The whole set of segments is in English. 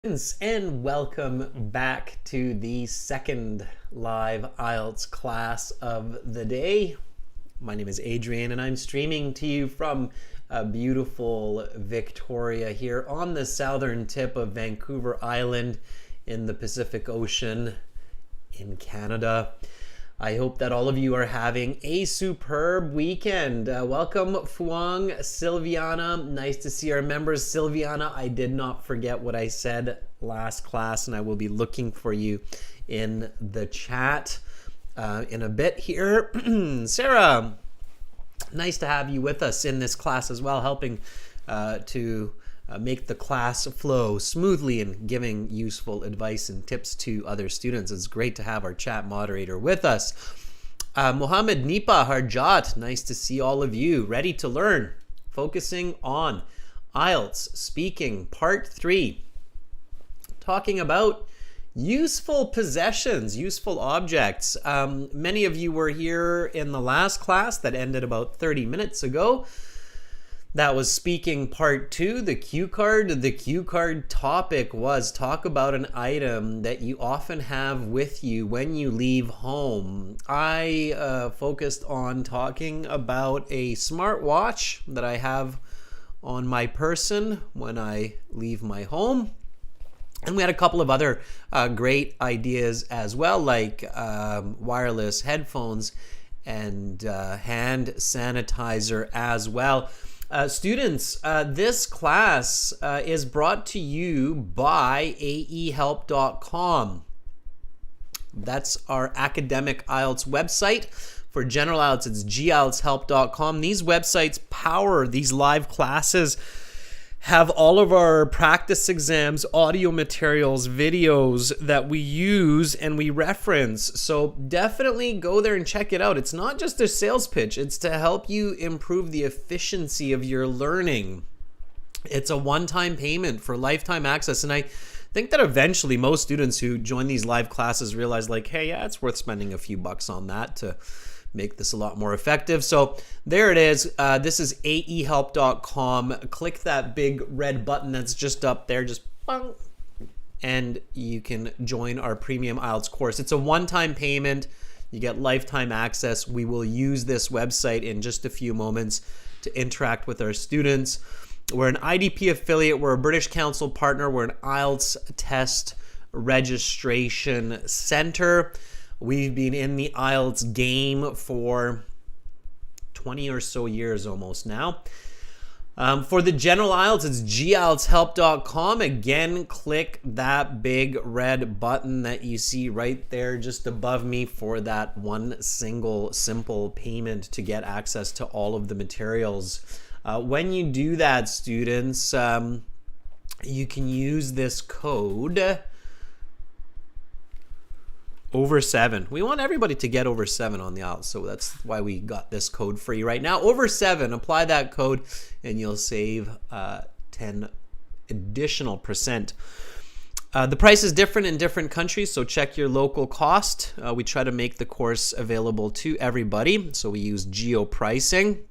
And welcome back to the second live IELTS class of the day. My name is Adrian and I'm streaming to you from beautiful Victoria here on the southern tip of Vancouver Island in the Pacific Ocean in Canada. I hope that all of you are having a superb weekend. Welcome, Fuang, Silviana. Nice to see our members. Silviana, I did not forget what I said last class, and I will be looking for you in the chat in a bit here. Sarah, nice to have you with us in this class as well, helping to make the class flow smoothly and giving useful advice and tips to other students. It's great to have our chat moderator with us. Mohammed Nipa Harjat, nice to see all of you ready to learn. Focusing on IELTS Speaking Part 3. Talking about useful possessions, useful objects. Many of you were here in the last class that ended about 30 minutes ago. That was speaking part 2, the cue card. The cue card topic was talk about an item that you often have with you when you leave home. I focused on talking about a smartwatch that I have on my person when I leave my home. And we had a couple of other great ideas as well, like wireless headphones and hand sanitizer as well. Students, this class is brought to you by aehelp.com. That's our academic IELTS website. For general IELTS, it's gieltshelp.com. These websites power these live classes, have all of our practice exams, audio materials, videos that we use and we reference. So definitely go there and check it out. It's not just a sales pitch. It's to help you improve the efficiency of your learning. It's a one-time payment for lifetime access. And I think that eventually most students who join these live classes realize like, hey, yeah, it's worth spending a few bucks on that to make this a lot more effective. So there it is. This is aehelp.com. Click that big red button that's just up there, just bang, and you can join our premium IELTS course. It's a one-time payment. You get lifetime access. We will use this website in just a few moments to interact with our students. We're an IDP affiliate. We're a British Council partner. We're an IELTS test registration center. We've been in the IELTS game for 20 or so years almost now. For the general IELTS, it's gieltshelp.com. Again, click that big red button that you see right there just above me for that one single simple payment to get access to all of the materials. When you do that, students, you can use this code over 7. We want everybody to get over 7 on the IELTS, so that's why we got this code free right now. Over 7, apply that code and you'll save 10 additional percent. The price is different in different countries, so check your local cost. We try to make the course available to everybody, so we use geo pricing.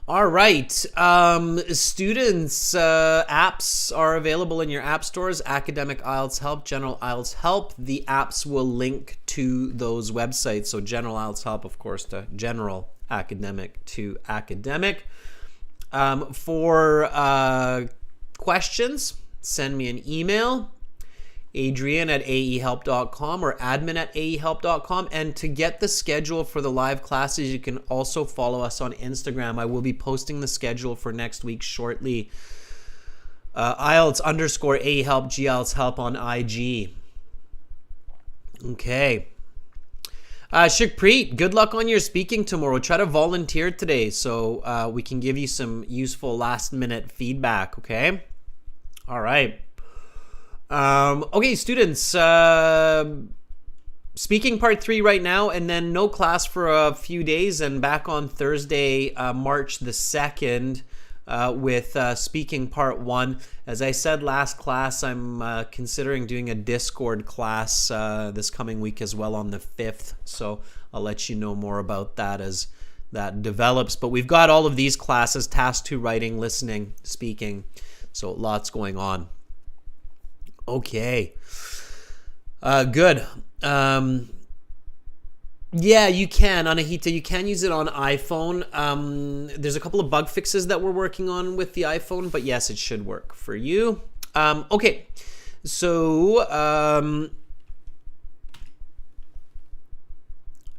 All right, students, apps are available in your app stores. Academic IELTS Help, General IELTS Help. The apps will link to those websites. So General IELTS Help, of course, to General, Academic to Academic. For questions, send me an email. Adrian@aehelp.com or admin@aehelp.com. And to get the schedule for the live classes, you can also follow us on Instagram. I will be posting the schedule for next week shortly. IELTS_aehelp, GIELTS help on IG. Okay. Shukpreet, good luck on your speaking tomorrow. Try to volunteer today so we can give you some useful last minute feedback, okay? All right. Okay, students, speaking part 3 right now, and then no class for a few days, and back on Thursday, March the 2nd, with speaking part 1. As I said last class, I'm considering doing a Discord class this coming week as well on the 5th, so I'll let you know more about that as that develops. But we've got all of these classes: task 2 writing, listening, speaking. So lots going on. Okay. Good. Yeah, you can, Anahita. You can use it on iPhone. There's a couple of bug fixes that we're working on with the iPhone, but yes, it should work for you. Okay, so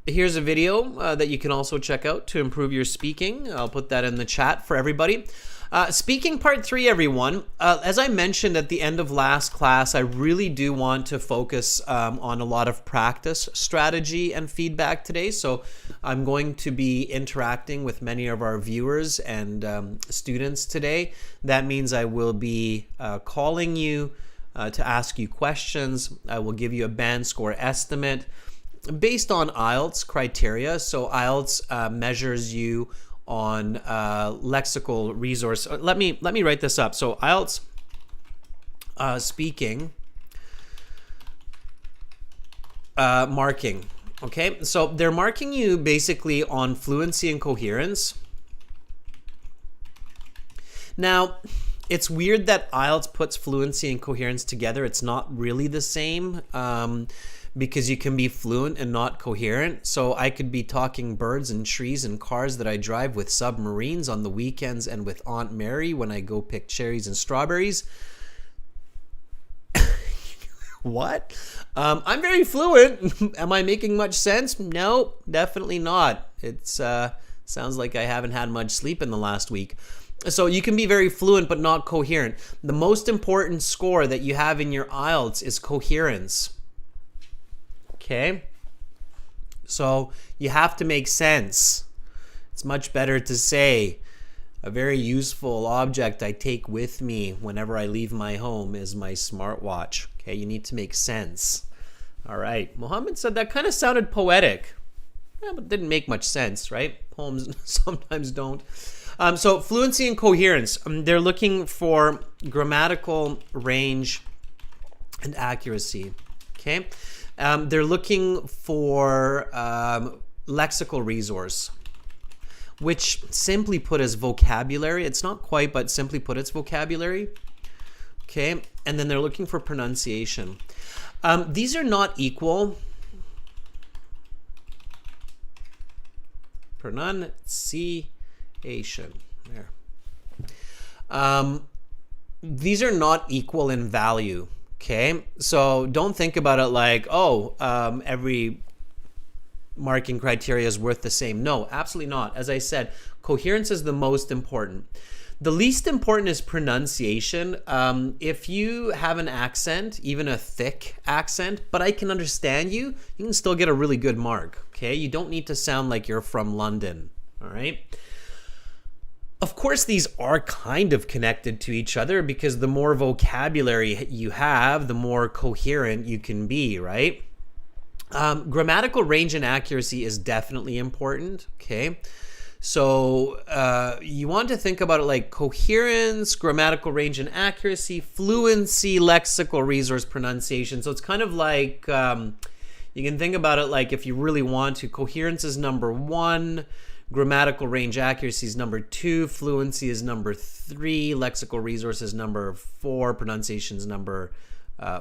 here's a video that you can also check out to improve your speaking. I'll put that in the chat for everybody. Speaking part 3, everyone. As I mentioned at the end of last class, I really do want to focus on a lot of practice strategy and feedback today. So I'm going to be interacting with many of our viewers and students today. That means I will be calling you to ask you questions. I will give you a band score estimate based on IELTS criteria. So IELTS measures you on lexical resource. Let me write this up. So IELTS speaking marking. Okay, so they're marking you basically on fluency and coherence. Now, it's weird that IELTS puts fluency and coherence together. It's not really the same. Because you can be fluent and not coherent. So I could be talking birds and trees and cars that I drive with submarines on the weekends and with Aunt Mary when I go pick cherries and strawberries. What? I'm very fluent. Am I making much sense? No, definitely not. It sounds like I haven't had much sleep in the last week. So you can be very fluent but not coherent. The most important score that you have in your IELTS is coherence. Okay, so you have to make sense. It's much better to say a very useful object I take with me whenever I leave my home is my smartwatch. Okay, you need to make sense. All right, Mohammed said that kind of sounded poetic. Yeah, but didn't make much sense, right? Poems sometimes don't. So fluency and coherence, they're looking for grammatical range and accuracy. Okay. They're looking for lexical resource, which simply put is vocabulary. It's not quite, but simply put, it's vocabulary. Okay, and then they're looking for pronunciation. These are not equal. Pronunciation. There. These are not equal in value. Okay, so don't think about it like, oh, every marking criteria is worth the same. No, absolutely not. As I said, coherence is the most important. The least important is pronunciation. If you have an accent, even a thick accent, but I can understand you, you can still get a really good mark. Okay, you don't need to sound like you're from London. All right. Of course, these are kind of connected to each other because the more vocabulary you have, the more coherent you can be, right? Grammatical range and accuracy is definitely important, okay? So you want to think about it like coherence, grammatical range and accuracy, fluency, lexical resource, pronunciation. So it's kind of like, you can think about it like if you really want to, coherence is number 1, grammatical range accuracy is number 2, fluency is number 3, lexical resource is number 4, pronunciation is number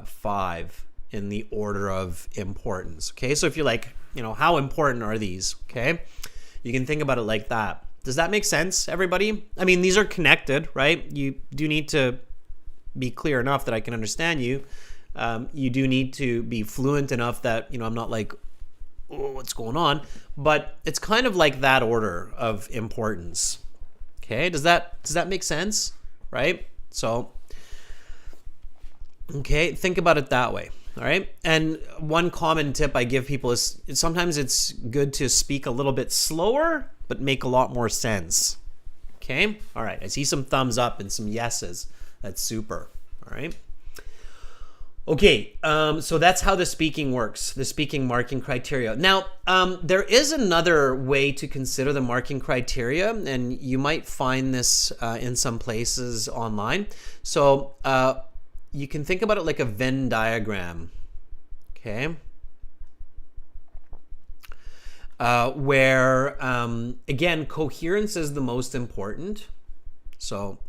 5 in the order of importance. Okay, so if you're like, how important are these? Okay, you can think about it like that. Does that make sense, everybody? I mean, these are connected, right? You do need to be clear enough that I can understand you. You do need to be fluent enough that, I'm not like, oh, what's going on? But it's kind of like that order of importance. Okay, does that make sense? Right? So, okay, think about it that way. All right. And one common tip I give people is sometimes it's good to speak a little bit slower, but make a lot more sense. Okay. All right. I see some thumbs up and some yeses. That's super. All right. Okay, so that's how the speaking works, the speaking marking criteria. Now, there is another way to consider the marking criteria, and you might find this in some places online. So you can think about it like a Venn diagram, okay? Where, again, coherence is the most important. So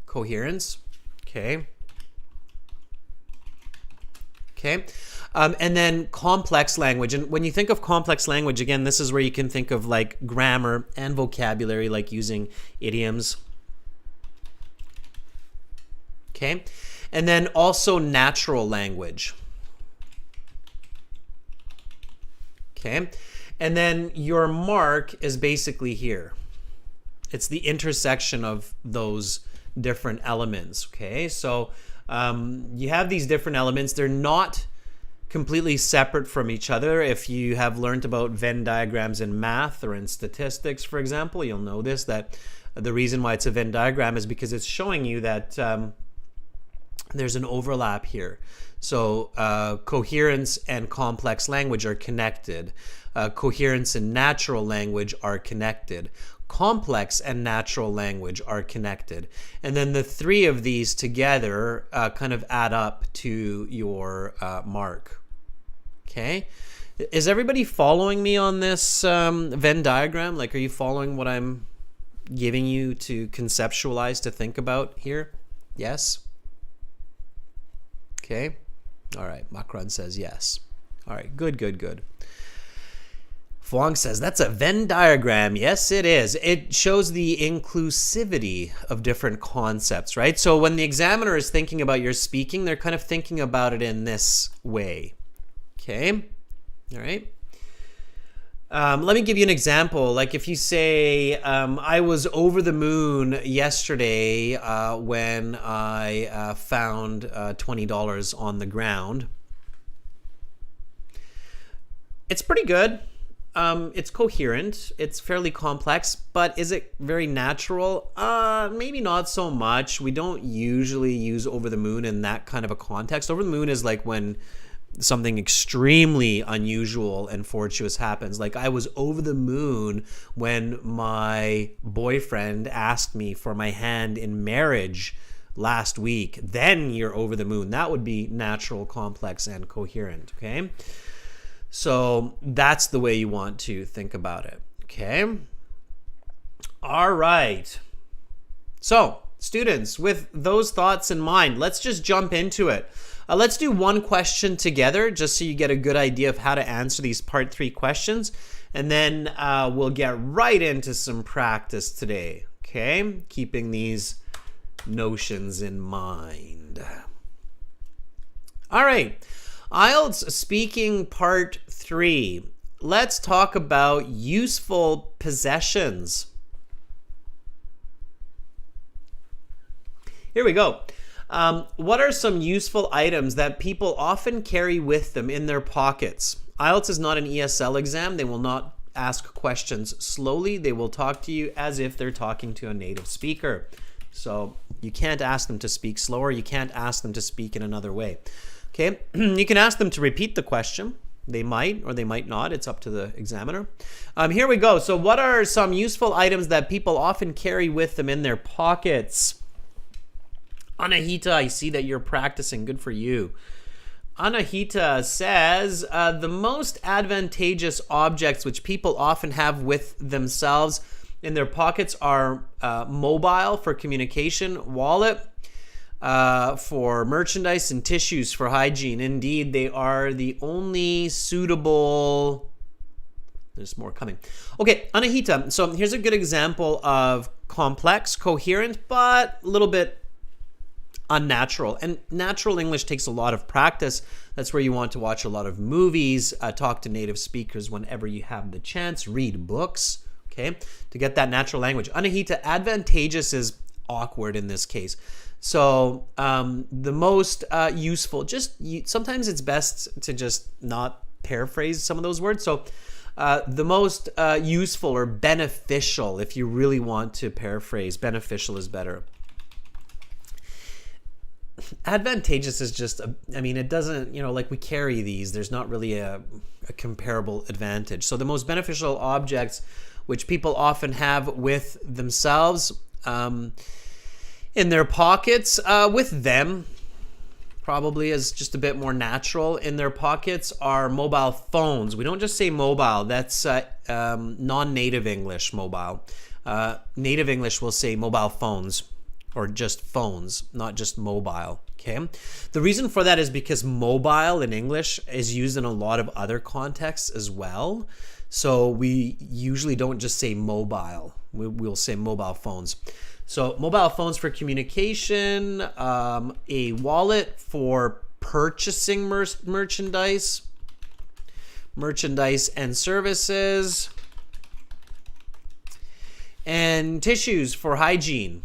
Coherence. Okay. Okay. And then complex language. And when you think of complex language, again, this is where you can think of like grammar and vocabulary, like using idioms. Okay. And then also natural language. Okay. And then your mark is basically here. It's the intersection of those different elements. Okay. So you have these different elements. They're not completely separate from each other. If you have learned about Venn diagrams in math or in statistics, for example, you'll know this, that the reason why it's a Venn diagram is because it's showing you that there's an overlap here. So coherence and complex language are connected. Coherence and natural language are connected. Complex and natural language are connected. And then the three of these together kind of add up to your mark. Okay? Is everybody following me on this Venn diagram? Like, are you following what I'm giving you to conceptualize, to think about here? Yes? Okay. All right. Macron says yes. All right. Good, good, good. Fuang says, that's a Venn diagram. Yes, it is. It shows the inclusivity of different concepts, right? So when the examiner is thinking about your speaking, they're kind of thinking about it in this way. Okay. All right. Let me give you an example. Like if you say, I was over the moon yesterday when I found $20 on the ground. It's pretty good. It's coherent. It's fairly complex, but is it very natural? Maybe not so much. We don't usually use over the moon in that kind of a context. Over the moon is like when something extremely unusual and fortuitous happens. Like I was over the moon when my boyfriend asked me for my hand in marriage last week. Then you're over the moon. That would be natural, complex, and coherent. Okay. So that's the way you want to think about it. Okay. All right. So students, with those thoughts in mind, let's just jump into it. Let's do one question together just so you get a good idea of how to answer these part 3 questions. And then we'll get right into some practice today. Okay. Keeping these notions in mind. All right. IELTS speaking part 3. Let's talk about useful possessions. Here we go. What are some useful items that people often carry with them in their pockets? IELTS is not an ESL exam. They will not ask questions slowly. They will talk to you as if they're talking to a native speaker. So you can't ask them to speak slower. You can't ask them to speak in another way. Okay, you can ask them to repeat the question. They might or they might not. It's up to the examiner. Here we go. So what are some useful items that people often carry with them in their pockets? Anahita, I see that you're practicing. Good for you. Anahita says, the most advantageous objects which people often have with themselves in their pockets are mobile for communication, wallet, for merchandise, and tissues for hygiene. Indeed, they are the only suitable... There's more coming. Okay, Anahita. So here's a good example of complex, coherent, but a little bit unnatural. And natural English takes a lot of practice. That's where you want to watch a lot of movies, talk to native speakers whenever you have the chance, read books, okay, to get that natural language. Anahita, advantageous is awkward in this case. So the most useful, sometimes it's best to just not paraphrase some of those words. So the most useful or beneficial, if you really want to paraphrase, beneficial is better. Advantageous is just, it doesn't, like we carry these, there's not really a comparable advantage. So the most beneficial objects which people often have with themselves, in their pockets, with them, probably is just a bit more natural. In their pockets are mobile phones. We don't just say mobile. That's non-native English, mobile. Native English will say mobile phones. or just phones, not just mobile. Okay. The reason for that is because mobile in English is used in a lot of other contexts as well. So we usually don't just say mobile. We'll say mobile phones. So mobile phones for communication, a wallet for purchasing merchandise and services, and tissues for hygiene.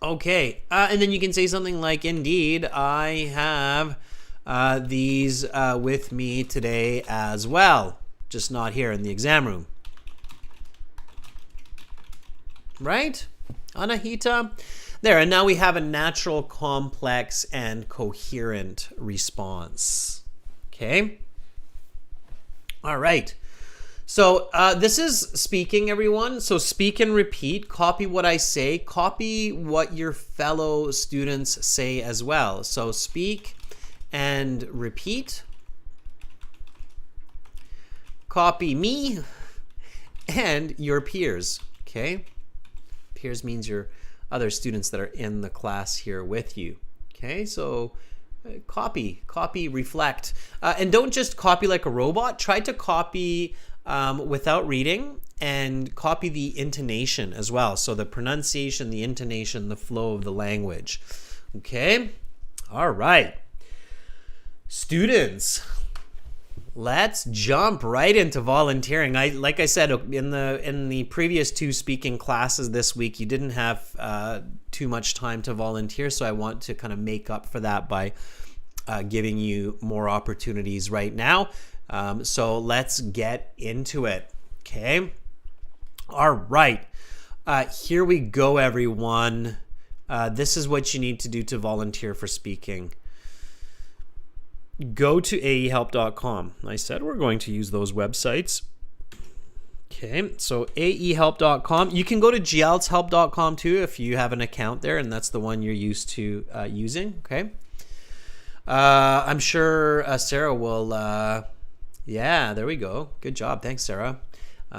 Okay, and then you can say something like, indeed, I have these with me today as well, just not here in the exam room. Right? Anahita? There, and now we have a natural, complex, and coherent response. Okay? All right. So this is speaking, everyone. So speak and repeat. Copy what I say. Copy what your fellow students say as well. So speak and repeat. Copy me and your peers. Okay? Peers means your other students that are in the class here with you. Okay? So copy, reflect. And don't just copy like a robot. Try to copy without reading, and copy the intonation as well. So the pronunciation, the intonation, the flow of the language. Okay? All right. Students, let's jump right into volunteering. Like I said, in the previous 2 speaking classes this week, you didn't have too much time to volunteer, so I want to kind of make up for that by giving you more opportunities right now. So let's get into it. Okay. All right. Here we go, everyone. This is what you need to do to volunteer for speaking. Go to aehelp.com. I said we're going to use those websites. Okay. So aehelp.com. You can go to glshelp.com too if you have an account there, and that's the one you're used to using. Okay. I'm sure Sarah will... yeah, there we go. Good job. Thanks, Sarah.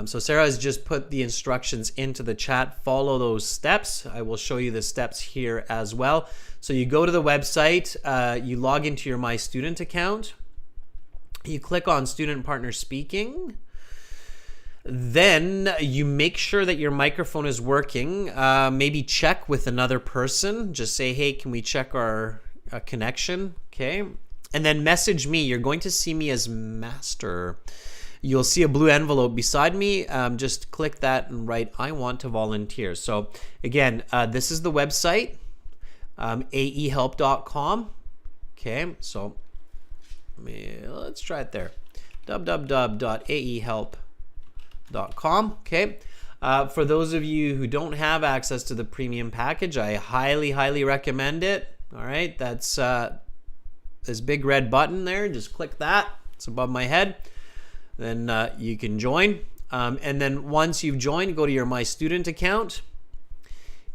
So Sarah has just put the instructions into the chat. Follow those steps. I will show you the steps here as well. So you go to the website, you log into your My Student account, you click on Student Partner Speaking, then you make sure that your microphone is working. Maybe check with another person. Just say, hey, can we check our connection? Okay. And then message me. You're going to see me as Master. You'll see a blue envelope beside me. Just click that and write, I want to volunteer. So again, this is the website, aehelp.com. Okay, so let's try it there. www.aehelp.com. Okay. For those of you who don't have access to the premium package, I highly recommend it. All right, that's... this big red button there, just click that. It's above my head. Then you can join. And then once you've joined, go to your My Student account.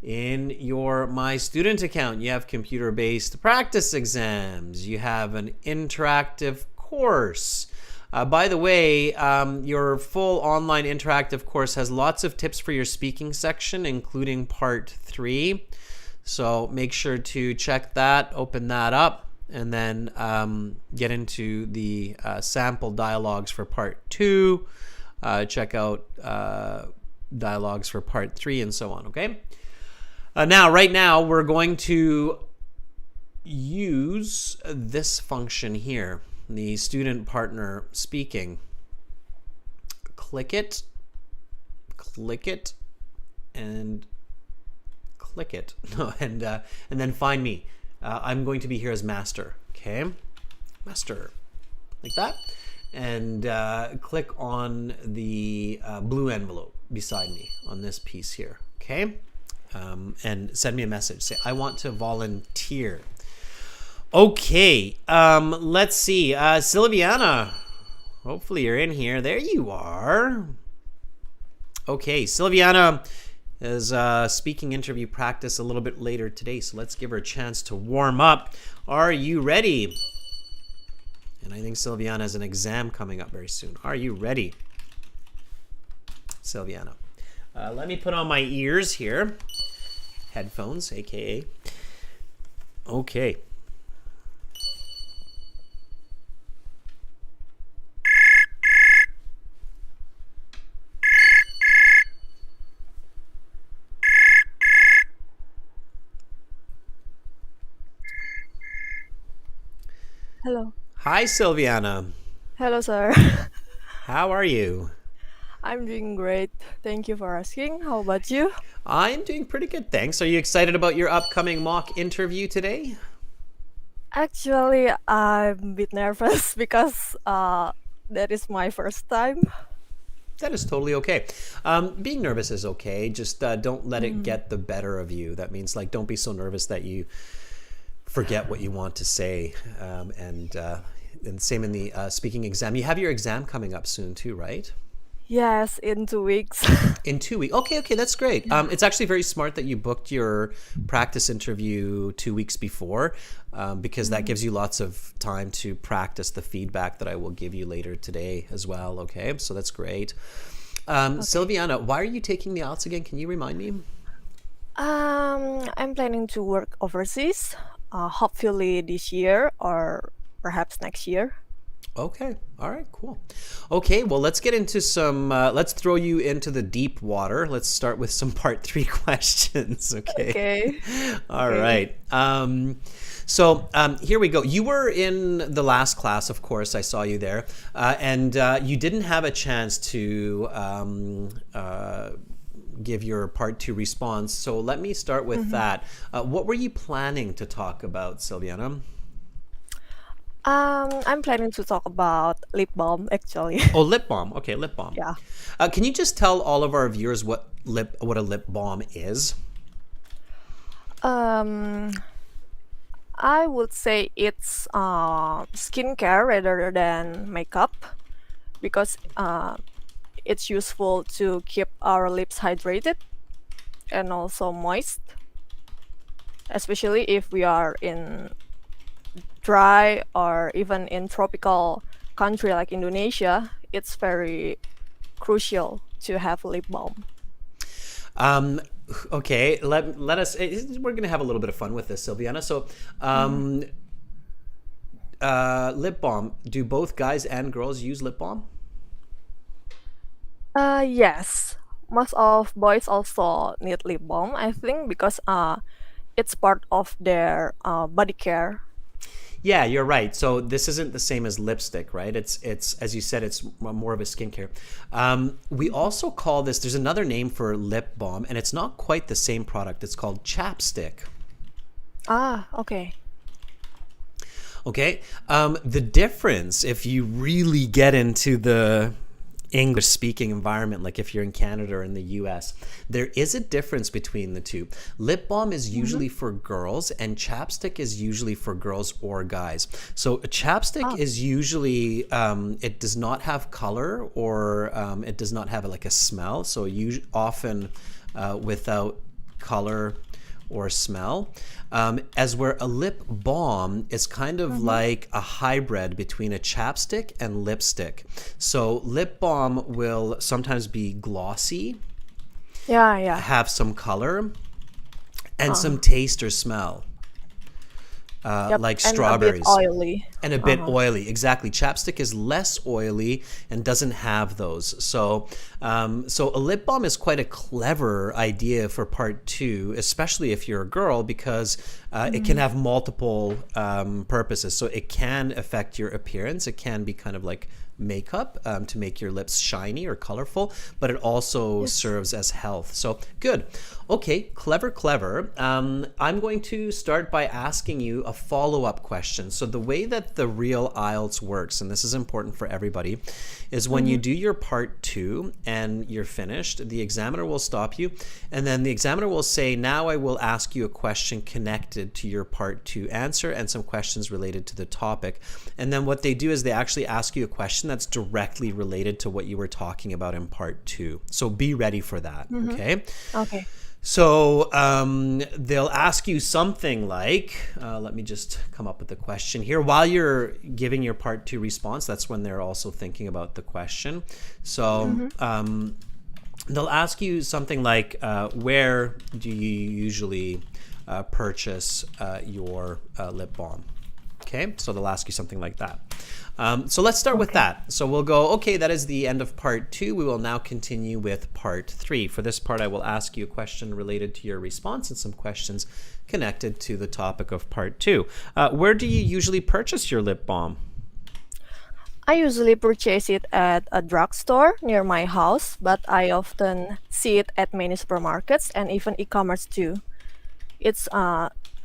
In your My Student account, you have computer-based practice exams. You have an interactive course. By the way, your full online interactive course has lots of tips for your speaking section, including part 3. So make sure to check that, open that up, and then get into the sample dialogues for part 2. Check out dialogues for part 3 and so on, okay? Right now, we're going to use this function here, the Student Partner Speaking. Click it, and click it, and then find me. I'm going to be here as Master, okay? Master, like that. And click on the blue envelope beside me on this piece here, okay? And send me a message. Say, I want to volunteer. Okay, let's see. Silviana, hopefully you're in here. There you are. Okay, Silviana is speaking interview practice a little bit later today, so let's give her a chance to warm up. Are you ready? And I think Silviana has an exam coming up very soon. Are you ready, Silviana? Let me put on my ears here. headphones, aka. Okay. Hello. Hi, Silviana. Hello, sir. How are you? I'm doing great. Thank you for asking. How about you? I'm doing pretty good, thanks. Are you excited about your upcoming mock interview today? Actually, I'm a bit nervous because that is my first time. That is totally okay. Being nervous is okay. Just don't let it Mm. get the better of you. That means like don't be so nervous that you forget what you want to say. And same in the speaking exam. You have your exam coming up soon too, right? Yes, in 2 weeks. In 2 weeks. Okay, okay, that's great. Yeah. It's actually very smart that you booked your practice interview 2 weeks before, because that Mhm. gives you lots of time to practice the feedback that I will give you later today as well. Okay, so that's great. Okay. Silviana, why are you taking the IELTS again? Can you remind me? I'm planning to work overseas, hopefully this year or perhaps next year. Okay. All right. Cool. Okay. Well, let's get into some. Let's throw you into the deep water. Let's start with some part three questions. Okay. Okay. All Okay. right. So here we go. You were in the last class, of course. I saw you there, and you didn't have a chance to give your part two response. So let me start with Mhm. that. What were you planning to talk about, Sylviana? I'm planning to talk about lip balm actually. Oh, lip balm. Okay, lip balm. Yeah. Can you just tell all of our viewers what a lip balm is? Um, I would say it's skincare rather than makeup because it's useful to keep our lips hydrated and also moist, especially if we are in dry or even in tropical country like Indonesia. It's very crucial to have lip balm. Um, okay, let us. We're gonna have a little bit of fun with this, Sylviana. So, Mhm. lip balm. Do both guys and girls use lip balm? Yes, most of boys also need lip balm, I think, because it's part of their body care. Yeah, you're right. So this isn't the same as lipstick, right? It's as you said, it's more of a skincare. We Mhm. also call this. There's another name for lip balm, and it's not quite the same product. It's called chapstick. Ah, okay. Okay. The difference, if you really get into the English speaking environment, like if you're in Canada or in the US, there is a difference between the two. Lip balm is Mhm. usually for girls, and chapstick is usually for girls or guys. So a chapstick Ah, is usually, it does not have color, or it does not have like a smell. So you often without color or smell. As where a lip balm is kind of mhm. like a hybrid between a chapstick and lipstick. So lip balm will sometimes be glossy, Yeah, yeah. have some color, and Uh, some taste or smell, yep, like and a bit strawberries. oily. And a bit Uh-huh. oily, exactly. Chapstick is less oily and doesn't have those. So a lip balm is quite a clever idea for part two, especially if you're a girl, because it can Mhm. have multiple purposes. So it can affect your appearance. It can be kind of like makeup to make your lips shiny or colorful, but it also Yes. serves as health. So good. Okay, clever, clever. I'm going to start by asking you a follow-up question. So the way that the real IELTS works, and this is important for everybody, is when you Mhm. do your part two and you're finished, the examiner will stop you, and then the examiner will say, now I will ask you a question connected to your part two answer and some questions related to the topic. And then what they do is they actually ask you a question that's directly related to what you were talking about in part two. So be ready for that, Mhm. okay? Okay. So they'll ask you something like, let me just come up with the question here. While you're giving your part two response, that's when they're also thinking about the question. So Mhm. they'll ask you something like, where do you usually purchase your lip balm? Okay, so they'll ask you something like that. So let's start with that. So we'll go, okay, that is the end of part 2. We will now continue with part 3. For this part, I will ask you a question related to your response and some questions connected to the topic of part 2. Where do you usually purchase your lip balm? I usually purchase it at a drugstore near my house, but I often see it at many supermarkets and even e-commerce too. It's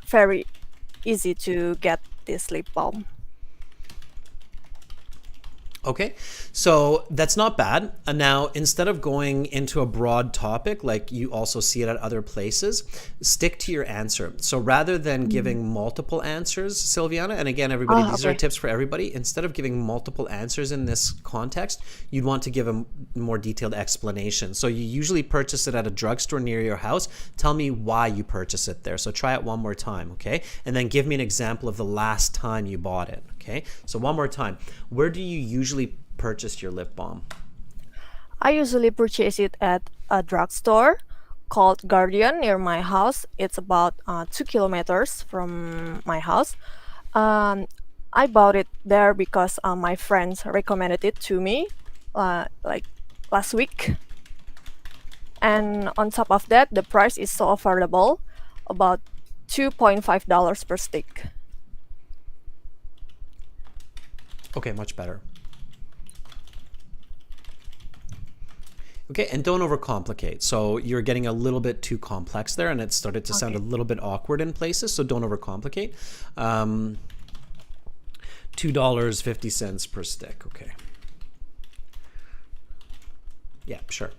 very easy to get this lip balm. Okay, so that's not bad. Now, instead of going into a broad topic, like you also see it at other places, stick to your answer. So rather than giving multiple answers, Silviana, and again, everybody, these are tips for everybody. Instead of giving multiple answers in this context, you'd want to give a more detailed explanation. So you usually purchase it at a drugstore near your house. Tell me why you purchase it there. So try it one more time, okay? And then give me an example of the last time you bought it. Okay, so one more time. Where do you usually purchase your lip balm? I usually purchase it at a drugstore called Guardian near my house. It's about 2 kilometers from my house. I bought it there because my friends recommended it to me like last week. And on top of that, the price is so affordable, about $2.5 per stick. Okay, much better. Okay, and don't overcomplicate. So you're getting a little bit too complex there, and it started to sound a little bit awkward in places, so don't overcomplicate. $2.50 per stick, okay. Yeah, sure.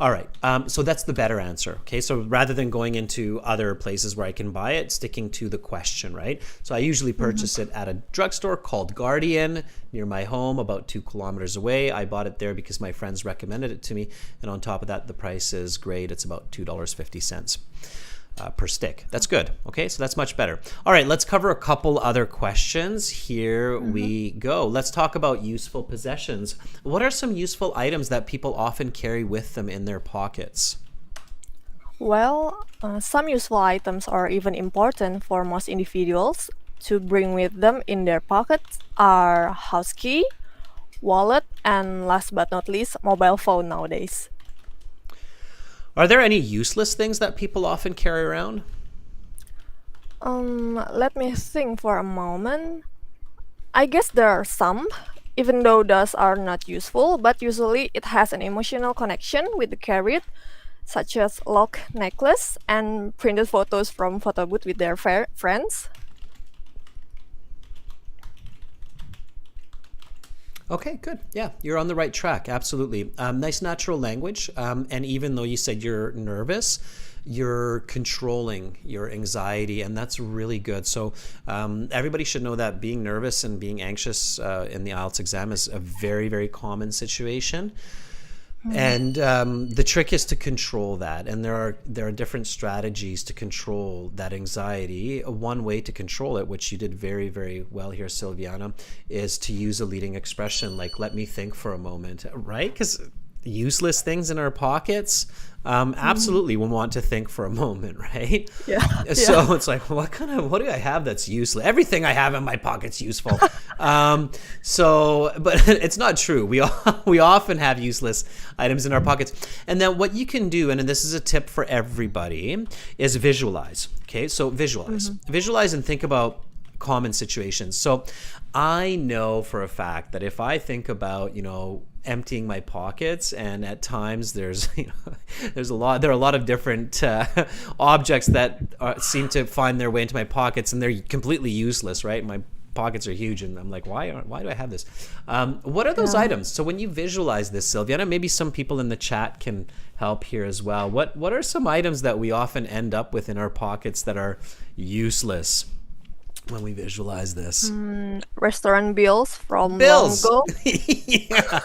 All right, so that's the better answer, okay? So rather than going into other places where I can buy it, sticking to the question, right? So I usually purchase it at a drugstore called Guardian near my home, about 2 kilometers away. I bought it there because my friends recommended it to me. And on top of that, the price is great. It's about $2.50. Per stick. That's good. Okay, so that's much better. All right, let's cover a couple other questions. Here we go. Let's talk about useful possessions. What are some useful items that people often carry with them in their pockets? Well, some useful items are even important for most individuals to bring with them in their pockets are house key, wallet, and last but not least, mobile phone nowadays. Are there any useless things that people often carry around? Let me think for a moment. I guess there are some, even though those are not useful, but usually it has an emotional connection with the carried, such as lock necklace and printed photos from photo booth with their friends. Okay, good. Yeah, you're on the right track. Absolutely. Nice natural language. And even though you said you're nervous, you're controlling your anxiety, and that's really good. So everybody should know that being nervous and being anxious in the IELTS exam is a very, very common situation. And the trick is to control that, and there are different strategies to control that anxiety. One way to control it, which you did very, very well here, Silviana, is to use a leading expression like "let me think for a moment," right? Because useless things in our pockets, absolutely we want to think for a moment, right? Yeah. So it's like, what do I have that's useless? Everything I have in my pocket's useful. But it's not true. We often have useless items in our pockets. And then what you can do, and this is a tip for everybody, is visualize. Okay, so visualize and think about common situations. So I know for a fact that if I think about, emptying my pockets, and at times there are a lot of different objects that seem to find their way into my pockets, and they're completely useless, right? My pockets are huge, and I'm like, why do I have this? What are those items? So when you visualize this, Silviana, maybe some people in the chat can help here as well. What are some items that we often end up with in our pockets that are useless when we visualize this? Restaurant bills from Bills. long ago. Yeah.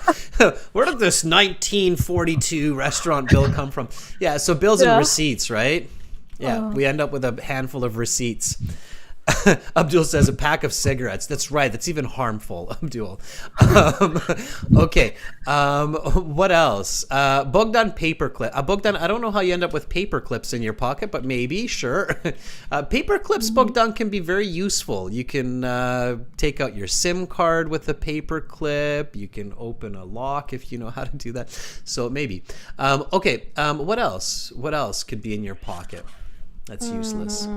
Where did this 1942 restaurant bill come from? Yeah, so bills and receipts, right? Yeah, we end up with a handful of receipts. Abdul says a pack of cigarettes. That's right. That's even harmful, Abdul. Okay. What else? Bogdan paperclip. Bogdan, I don't know how you end up with paper clips in your pocket, but maybe, sure. Paper clips, Bogdan, can be very useful. You can take out your SIM card with a paper clip. You can open a lock if you know how to do that. So maybe. Okay. What else? What else could be in your pocket that's useless?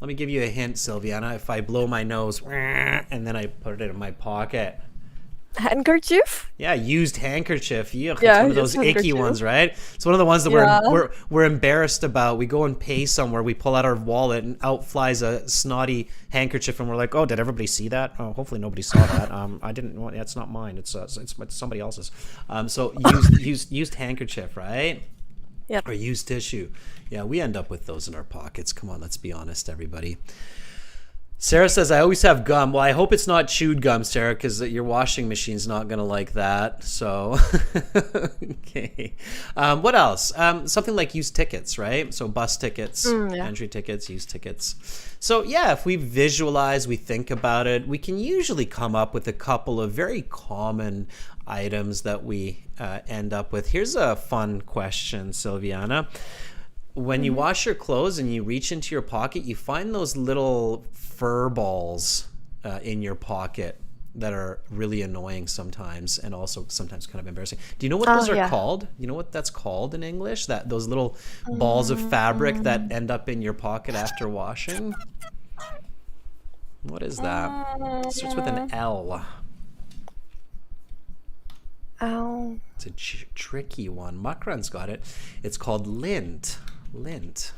Let me give you a hint, Silviana. If I blow my nose and then I put it in my pocket. Handkerchief? Yeah, used handkerchief. Yuck, Yeah, it's one of those used icky handkerchief. ones, right? It's one of the ones that Yeah. we're embarrassed about. We go and pay somewhere, we pull out our wallet, and out flies a snotty handkerchief, and we're like, "Oh, did everybody see that? Oh, hopefully nobody saw that. I didn't. Well, that's not mine. It's somebody else's. So used handkerchief, right? Yep. Or used tissue. Yeah, we end up with those in our pockets. Come on, let's be honest, everybody. Sarah says, I always have gum. Well, I hope it's not chewed gum, Sarah, because your washing machine's not going to like that. So, okay. What else? Something like used tickets, right? So bus tickets, Yeah. entry tickets, used tickets. So, yeah, if we visualize, we think about it, we can usually come up with a couple of very common items that we end up with. Here's a fun question, Silviana. When you wash your clothes and you reach into your pocket, you find those little fur balls in your pocket that are really annoying sometimes, and also sometimes kind of embarrassing. Do you know what those are called? You know what that's called in English? That those little balls of fabric that end up in your pocket after washing? What is that? It starts with an L. Ow. It's a tricky one. Makran's got it. It's called lint. Lint.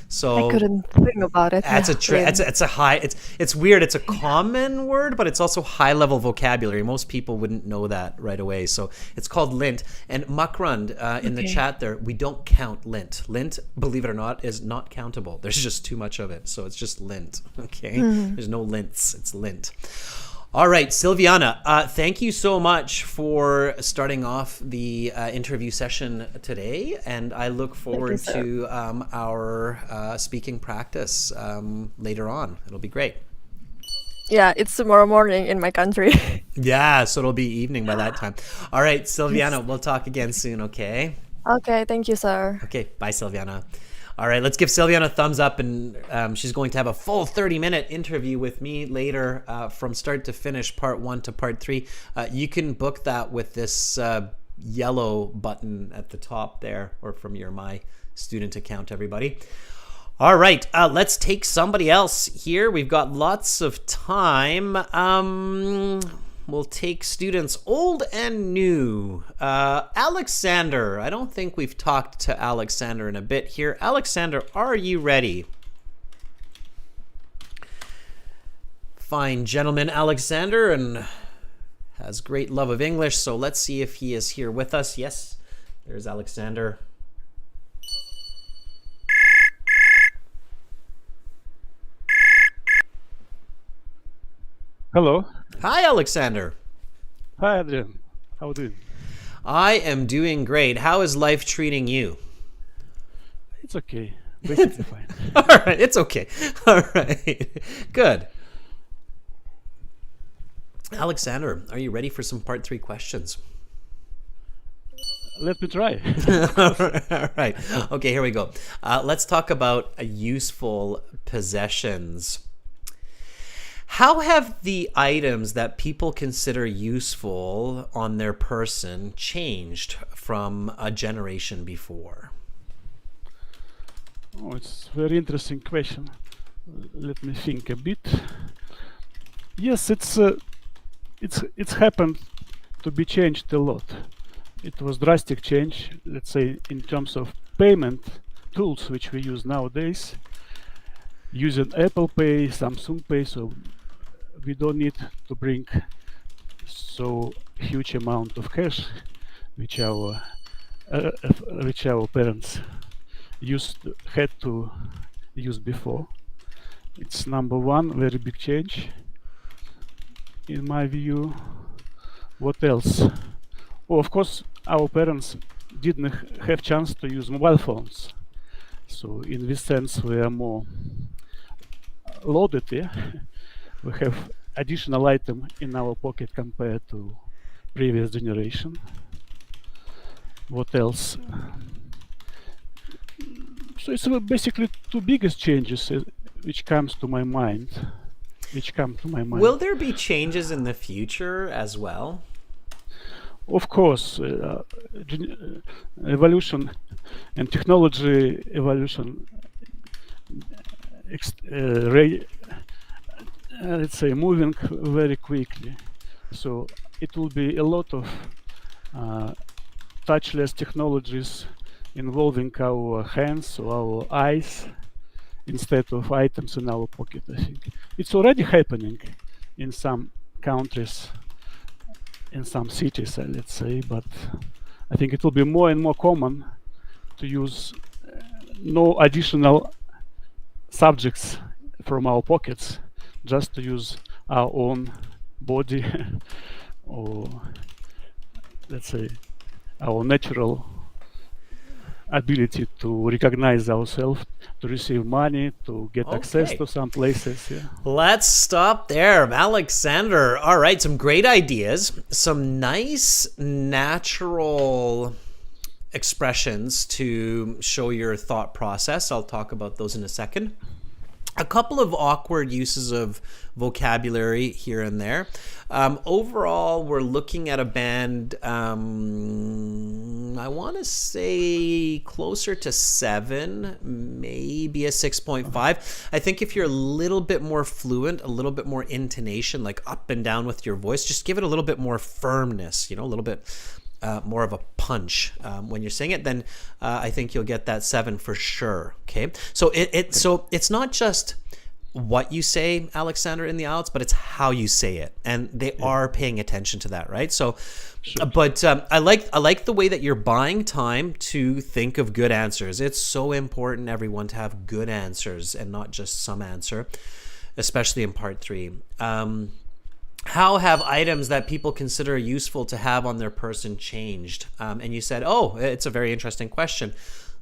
So I couldn't think about it. That's Yeah, it's a high. It's weird. It's a common word, but it's also high level vocabulary. Most people wouldn't know that right away. So it's called lint. And Makrand in the chat there, we don't count lint. Lint, believe it or not, is not countable. There's just too much of it. So it's just lint. Okay. There's no lints. It's lint. All right, Silviana, thank you so much for starting off the interview session today, and I look forward to our speaking practice later on. It'll be great. Yeah, it's tomorrow morning in my country. Yeah, so it'll be evening by that time. All right, Silviana, we'll talk again soon, okay? Okay, thank you, sir. Okay, bye, Silviana. All right, let's give Silviana a thumbs up, and she's going to have a full 30-minute interview with me later from start to finish, part 1 to part 3. You can book that with this yellow button at the top there, or from your My Student account, everybody. All right, let's take somebody else here. We've got lots of time. We'll take students old and new. Alexander, I don't think we've talked to Alexander in a bit here. Alexander, are you ready? Fine gentleman, Alexander, and has great love of English, so let's see if he is here with us. Yes, there's Alexander. Hello. Hi, Alexander. Hi, Adrian. How are you doing? I am doing great. How is life treating you? It's okay. Basically fine. All right, it's okay. All right, good. Alexander, are you ready for some part 3 questions? Let me try. All right. Okay, here we go. Let's talk about useful possessions. How have the items that people consider useful on their person changed from a generation before? Oh, it's a very interesting question. Let me think a bit. Yes, it's happened to be changed a lot. It was drastic change, let's say, in terms of payment tools which we use nowadays. Using Apple Pay, Samsung Pay, so we don't need to bring so huge amount of cash, which our parents had to use before. It's number one, very big change, in my view. What else? Oh, of course, our parents didn't have chance to use mobile phones, So in this sense, we are more loaded. Yeah, we have additional item in our pocket compared to previous generation. What else? So it's basically two biggest changes which comes to my mind. Will there be changes in the future as well? Of course, evolution and technology evolution, let's say, moving very quickly. So it will be a lot of touchless technologies involving our hands or our eyes instead of items in our pocket. I think it's already happening in some countries, in some cities, let's say, but I think it will be more and more common to use no additional subjects from our pockets, just to use our own body or, let's say, our natural ability to recognize ourselves, to receive money, to get access Okay. to some places. Yeah. Let's stop there. Alexander. All right, some great ideas, some nice natural expressions to show your thought process. I'll talk about those in a second. A couple of awkward uses of vocabulary here and there. Overall, we're looking at a band, I want to say closer to 7, maybe a 6.5. I think if you're a little bit more fluent, a little bit more intonation, like up and down with your voice, just give it a little bit more firmness, a little bit more of a punch when you're saying it, then I think you'll get that 7 for sure. Okay, so it's not just what you say, Alexander, in the IELTS, but it's how you say it, and they are paying attention to that, right? So, sure. But I like the way that you're buying time to think of good answers. It's so important, everyone, to have good answers and not just some answer, especially in part 3. How have items that people consider useful to have on their person changed? And you said, oh, it's a very interesting question.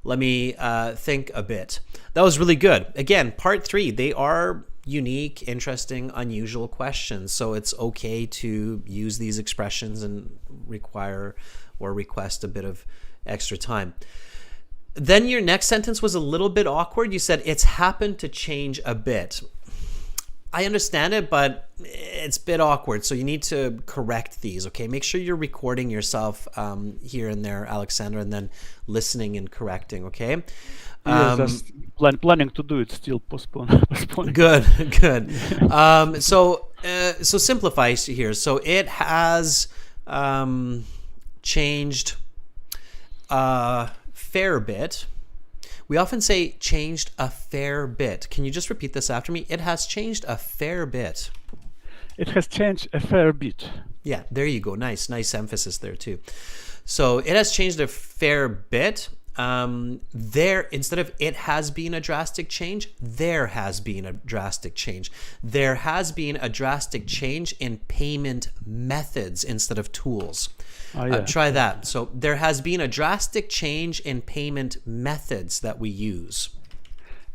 Let me think a bit. That was really good. Again, part 3, they are unique, interesting, unusual questions. So it's okay to use these expressions and require or request a bit of extra time. Then your next sentence was a little bit awkward. You said, it's happened to change a bit. I understand it, but it's a bit awkward. So you need to correct these, okay? Make sure you're recording yourself here and there, Alexander, and then listening and correcting, okay? Yes, planning to do it, still postponing. Good. So simplify here. So it has changed a fair bit. We often say changed a fair bit. Can you just repeat this after me? It has changed a fair bit. It has changed a fair bit. Yeah, there you go. Nice emphasis there too. So it has changed a fair bit. Instead of it has been a drastic change, there has been a drastic change. There has been a drastic change in payment methods instead of tools. Try that. So there has been a drastic change in payment methods that we use.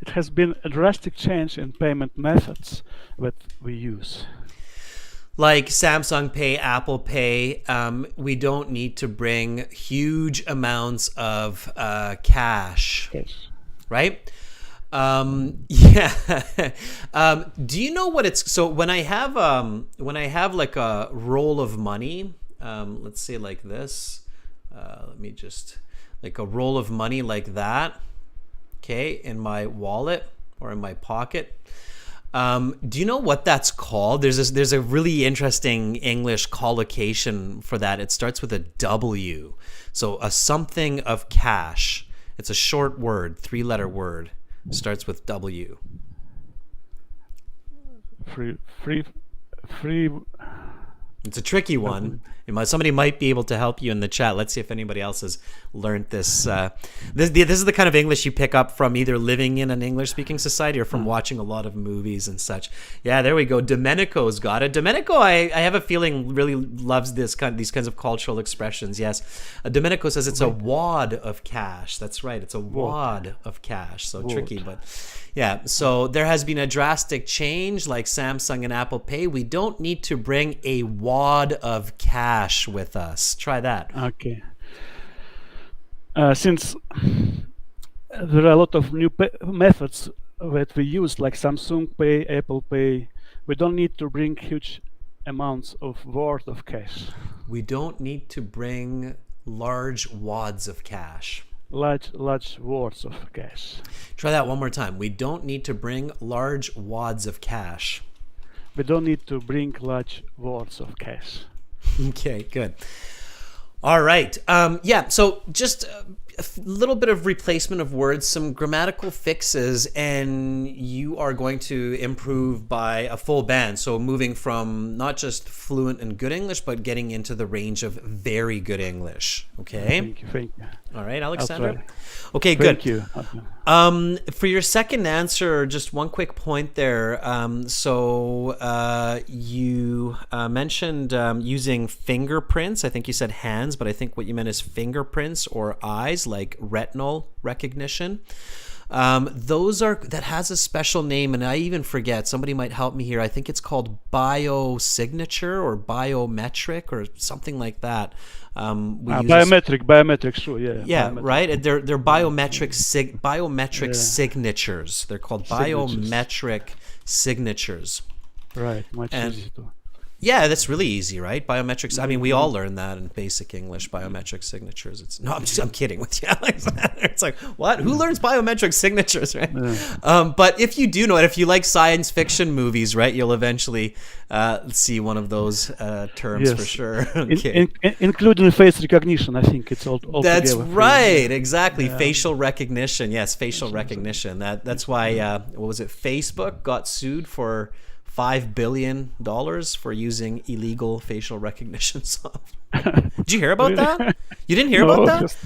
It has been a drastic change in payment methods that we use. Like Samsung Pay, Apple Pay, we don't need to bring huge amounts of cash, right? Yeah. Do you know what it's? So when I have like a roll of money, let's say like this. Let me just like a roll of money like that. Okay, in my wallet or in my pocket. Do you know what that's called? There's a really interesting English collocation for that. It starts with a W. So a something of cash. It's a short word, 3-letter word. Starts with W. Free. It's a tricky one. Somebody might be able to help you in the chat. Let's see if anybody else has learned this. This is the kind of English you pick up from either living in an English-speaking society or from watching a lot of movies and such. Yeah, there we go. Domenico's got it. Domenico, I have a feeling, really loves these kinds of cultural expressions. Yes. Domenico says it's a wad of cash. That's right. It's a wad of cash. So tricky, but yeah. So there has been a drastic change, like Samsung and Apple Pay. We don't need to bring a wad of cash with us. Try that. Okay. Since there are a lot of new methods that we use, like Samsung Pay, Apple Pay, we don't need to bring huge amounts of worth of cash. We don't need to bring large wads of cash. Large words of cash. Try that one more time. We don't need to bring large wads of cash. We don't need to bring large words of cash. Okay, good. All right. Yeah, so just a little bit of replacement of words, some grammatical fixes, and you are going to improve by a full band. So moving from not just fluent and good English, but getting into the range of very good English. Okay? Thank you. All right, Alexander? Okay, good. Thank you. For your second answer, just one quick point there. You mentioned using fingerprints. I think you said hands, but I think what you meant is fingerprints or eyes, like retinal recognition. That has a special name, and I even forget. Somebody might help me here. I think it's called biosignature or biometric or something like that. Biometric, sure, yeah. Yeah, biometric. right. They're biometric signatures. They're called biometric signatures. Right, much easier to. Yeah, that's really easy, right? Biometrics. I mean, we all learn that in basic English. Biometric signatures. I'm kidding with you, Alexander. It's like, what? Who learns biometric signatures, right? Yeah. But if you do know it, if you like science fiction movies, right, you'll eventually see one of those terms for sure. Okay. Including face recognition, I think it's all That's together. right, exactly. Yeah. Facial recognition. Yes, facial recognition. That's why. What was it? Facebook got sued for $5 billion for using illegal facial recognition software. Did you hear about that? You didn't hear about that?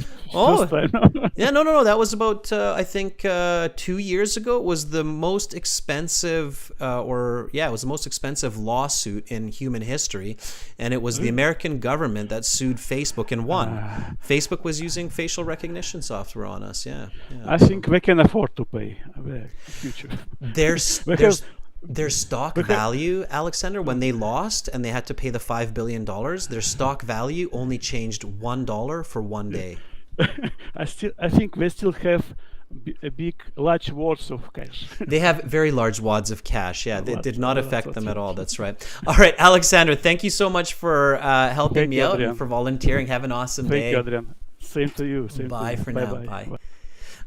Yeah, no. That was about, I think, 2 years ago. It was the most expensive, lawsuit in human history. And it was the American government that sued Facebook and won. Facebook was using facial recognition software on us, yeah. I think we can afford to pay the future. Their stock value, Alexander, when they lost and they had to pay the $5 billion, their stock value only changed $1 for 1 day. I think we still have large wads of cash. They have very large wads of cash. Yeah, it did not affect them at all. That's right. All right, Alexander, thank you so much for helping me out and for volunteering. Have an awesome day. Thank you, Adrian. Same to you. Bye for now. Bye.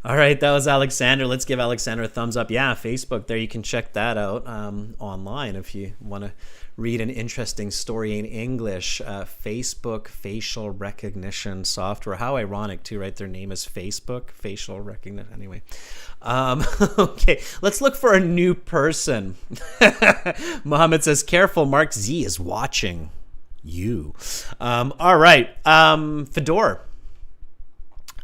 All right, that was Alexander. Let's give Alexander a thumbs up. Yeah, Facebook, there you can check that out online if you want to read an interesting story in English. Facebook facial recognition software. How ironic too, right? Their name is Facebook facial recognition. Anyway, okay, let's look for a new person. Mohammed says, careful, Mark Z is watching you. All right, Fedor,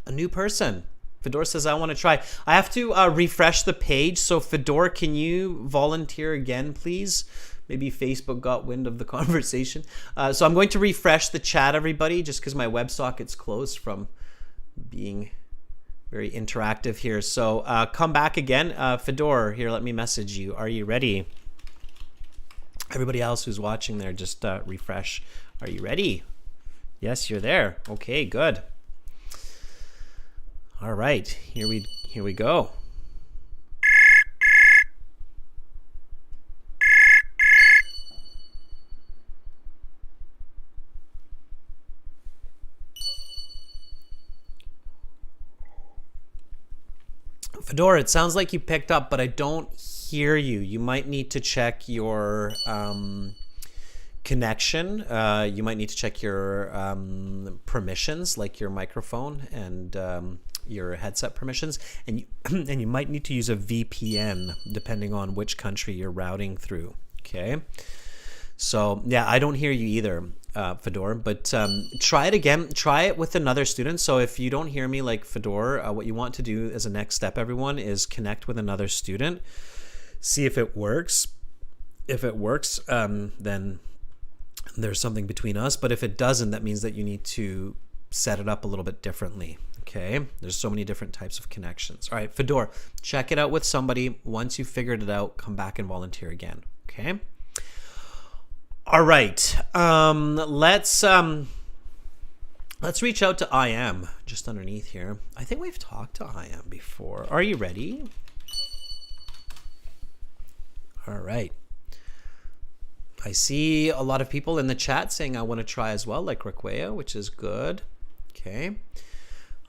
a new person. Fedor says, I want to try. I have to refresh the page. So Fedor, can you volunteer again, please? Maybe Facebook got wind of the conversation. So I'm going to refresh the chat, everybody, just because my WebSocket's closed from being very interactive here. So come back again. Fedor, here, let me message you. Are you ready? Everybody else who's watching there, just refresh. Are you ready? Yes, you're there. Okay, good. All right, here we go. Fedor, it sounds like you picked up, but I don't hear you. You might need to check your connection. You might need to check your permissions, like your microphone and your headset permissions, and you might need to use a VPN depending on which country you're routing through. Okay, So yeah, I don't hear you either, Fedor. But try it again. Try it with another student. So if you don't hear me like Fedor, what you want to do as a next step, everyone, is connect with another student. See if it works. If it works, then there's something between us. But if it doesn't, that means that you need to set it up a little bit differently. Okay, there's so many different types of connections. All right, Fedor, check it out with somebody. Once you've figured it out, come back and volunteer again. Okay. All right. Let's reach out to IM just underneath here. I think we've talked to IM before. Are you ready? All right. I see a lot of people in the chat saying I want to try as well, like Raquea, which is good. Okay.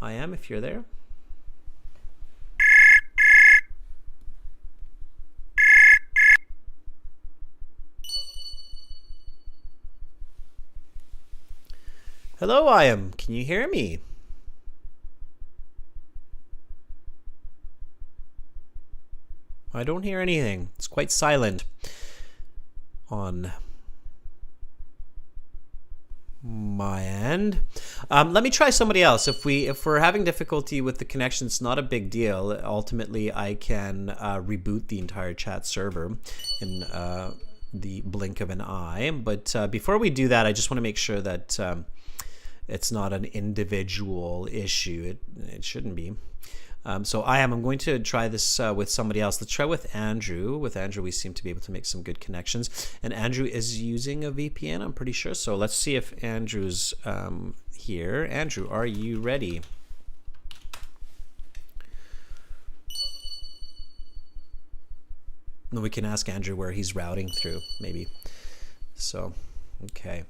IM, if you're there. Hello, IM. Can you hear me? I don't hear anything. It's quite silent on my end. Let me try somebody else. If we're having difficulty with the connection, it's not a big deal. Ultimately, I can reboot the entire chat server in the blink of an eye. But before we do that, I just want to make sure that it's not an individual issue. It shouldn't be. So I'm going to try this with somebody else. Let's try with Andrew. With Andrew, we seem to be able to make some good connections. And Andrew is using a VPN, I'm pretty sure. So let's see if Andrew's here. Andrew, are you ready? No, we can ask Andrew where he's routing through, maybe. So, okay.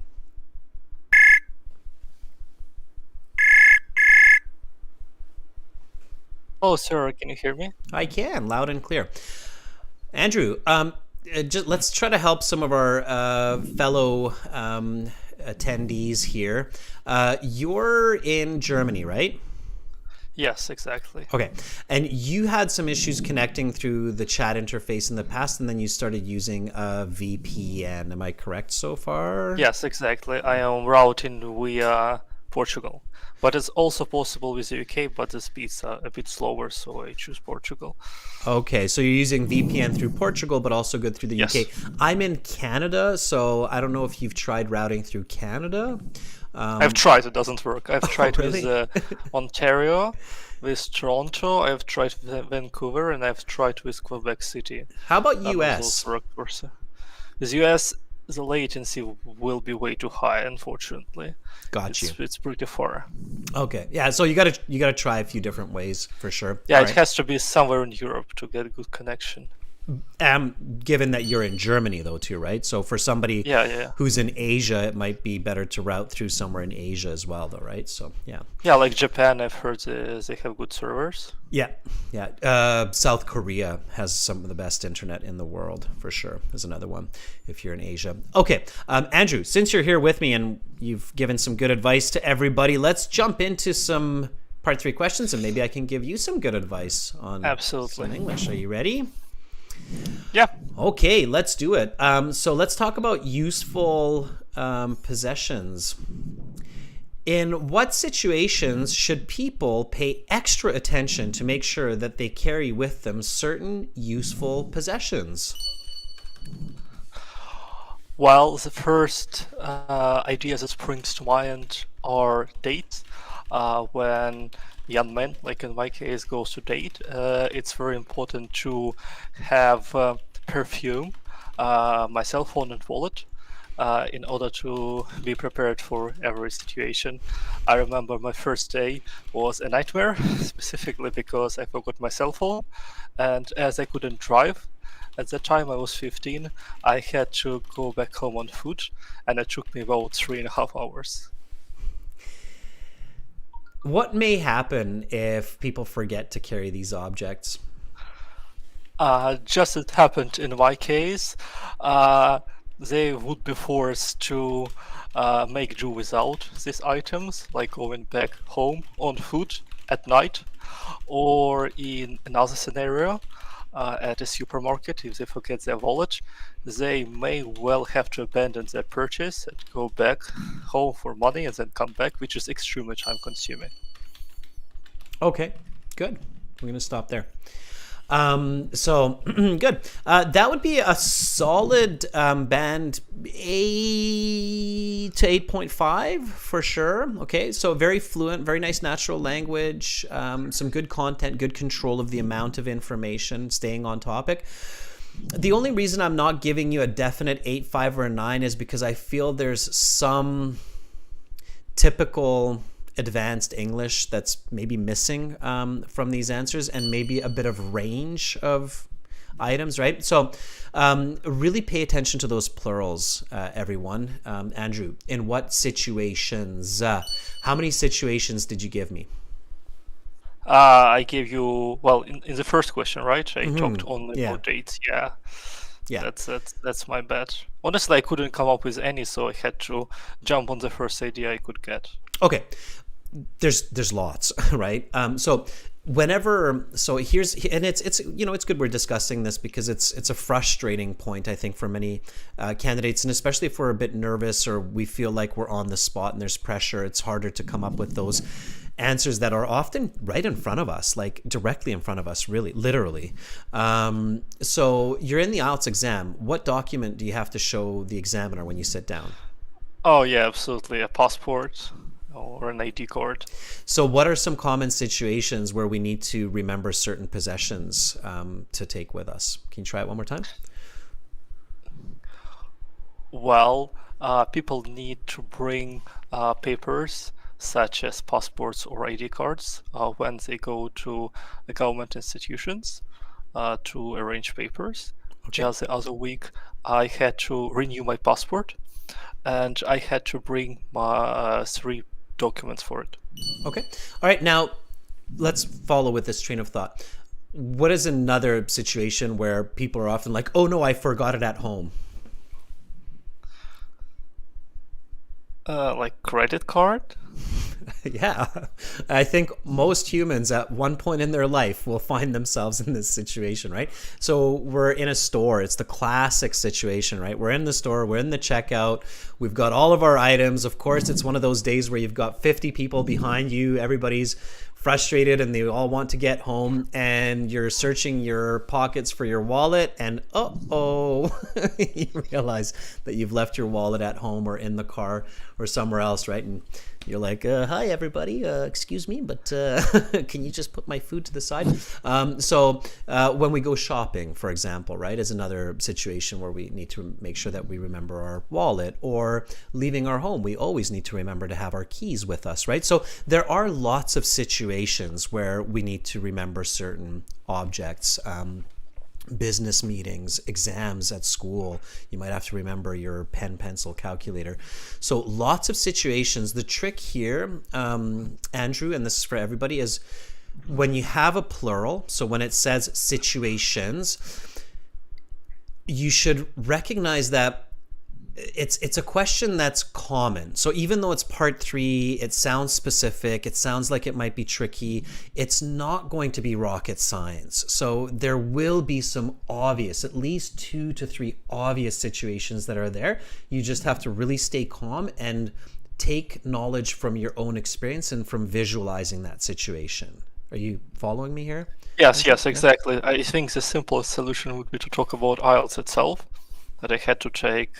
Oh, sir, can you hear me? I can, loud and clear. Andrew, just let's try to help some of our fellow attendees here. You're in Germany, right? Yes, exactly. Okay, and you had some issues connecting through the chat interface in the past, and then you started using a VPN. Am I correct so far? Yes, exactly. I am routing via Portugal. But it's also possible with the UK, but the speeds are a bit slower, so I choose Portugal. Okay, so you're using VPN through Portugal, but also good through the Yes. UK. I'm in Canada, so I don't know if you've tried routing through Canada. I've tried, it doesn't work. I've tried really? with Ontario, with Toronto, I've tried with Vancouver, and I've tried with Quebec City. How about That US? also worked for us. With US, the latency will be way too high, unfortunately. Got you. It's pretty far. Okay, yeah. So you gotta try a few different ways for sure. Yeah, All it right. has to be somewhere in Europe to get a good connection. Given that you're in Germany though too, right? So for somebody Yeah. who's in Asia, it might be better to route through somewhere in Asia as well, though, right? So yeah. Yeah, like Japan, I've heard they have good servers. Yeah. South Korea has some of the best internet in the world, for sure. There's another one if you're in Asia. Okay, Andrew, since you're here with me and you've given some good advice to everybody, let's jump into some part 3 questions, and maybe I can give you some good advice on Absolutely. some English. Are you ready? Yeah. Okay, let's do it. So let's talk about useful possessions. In what situations should people pay extra attention to make sure that they carry with them certain useful possessions? Well, the first idea that springs to mind are dates. When young men, like in my case, goes to date, it's very important to have perfume, my cell phone and wallet, in order to be prepared for every situation. I remember my first day was a nightmare, specifically because I forgot my cell phone, and as I couldn't drive, at that time I was 15, I had to go back home on foot, and it took me about 3.5 hours. What may happen if people forget to carry these objects? Just it happened in my case. They would be forced to make do without these items, like going back home on foot at night, or in another scenario, at a supermarket, if they forget their wallet, they may well have to abandon their purchase and go back home for money and then come back, which is extremely time consuming. Okay, good. We're going to stop there. So good. That would be a solid band 8 to 8.5 for sure. Okay, so very fluent, very nice natural language, some good content, good control of the amount of information, staying on topic. The only reason I'm not giving you a definite 8.5 or a 9 is because I feel there's some typical advanced English that's maybe missing from these answers, and maybe a bit of range of items, right? So really pay attention to those plurals, everyone. Andrew, in what situations? How many situations did you give me? I gave you, well, in the first question, right? I talked only about dates. Yeah. That's my bad. Honestly, I couldn't come up with any, so I had to jump on the first idea I could get. Okay, there's lots, right? So here's, and it's you know, it's good we're discussing this, because it's a frustrating point, I think, for many candidates, and especially if we're a bit nervous or we feel like we're on the spot and there's pressure. It's harder to come up with those answers that are often right in front of us, like directly in front of us, really, literally. So you're in the IELTS exam. What document do you have to show the examiner when you sit down? Oh yeah, absolutely, a passport or an ID card. So what are some common situations where we need to remember certain possessions to take with us? Can you try it one more time? Well, people need to bring papers such as passports or ID cards when they go to the government institutions to arrange papers. Okay. Just the other week, I had to renew my passport, and I had to bring my 3 documents for it. Okay. All right. Now, let's follow with this train of thought. What is another situation where people are often like, oh no, I forgot it at home? Like credit card? Yeah. I think most humans at one point in their life will find themselves in this situation, right? So we're in a store. It's the classic situation, right? We're in the store, we're in the checkout, we've got all of our items. Of course, it's one of those days where you've got 50 people behind you, everybody's frustrated and they all want to get home, and you're searching your pockets for your wallet, and you realize that you've left your wallet at home or in the car or somewhere else, right? And you're like, hi everybody, excuse me, but can you just put my food to the side? So when we go shopping, for example, right, is another situation where we need to make sure that we remember our wallet. Or leaving our home, we always need to remember to have our keys with us, right? So there are lots of situations where we need to remember certain objects. Business meetings, exams at school, you might have to remember your pen, pencil, calculator. So lots of situations. The trick here, Andrew, and this is for everybody, is when you have a plural, so when it says situations, you should recognize that it's a question that's common. So even though it's part 3, it sounds specific, it sounds like it might be tricky, it's not going to be rocket science. So there will be some obvious, at least 2 to 3 obvious situations that are there. You just have to really stay calm and take knowledge from your own experience and from visualizing that situation. Are you following me here? Yes, exactly. I think the simplest solution would be to talk about IELTS itself, that I had to take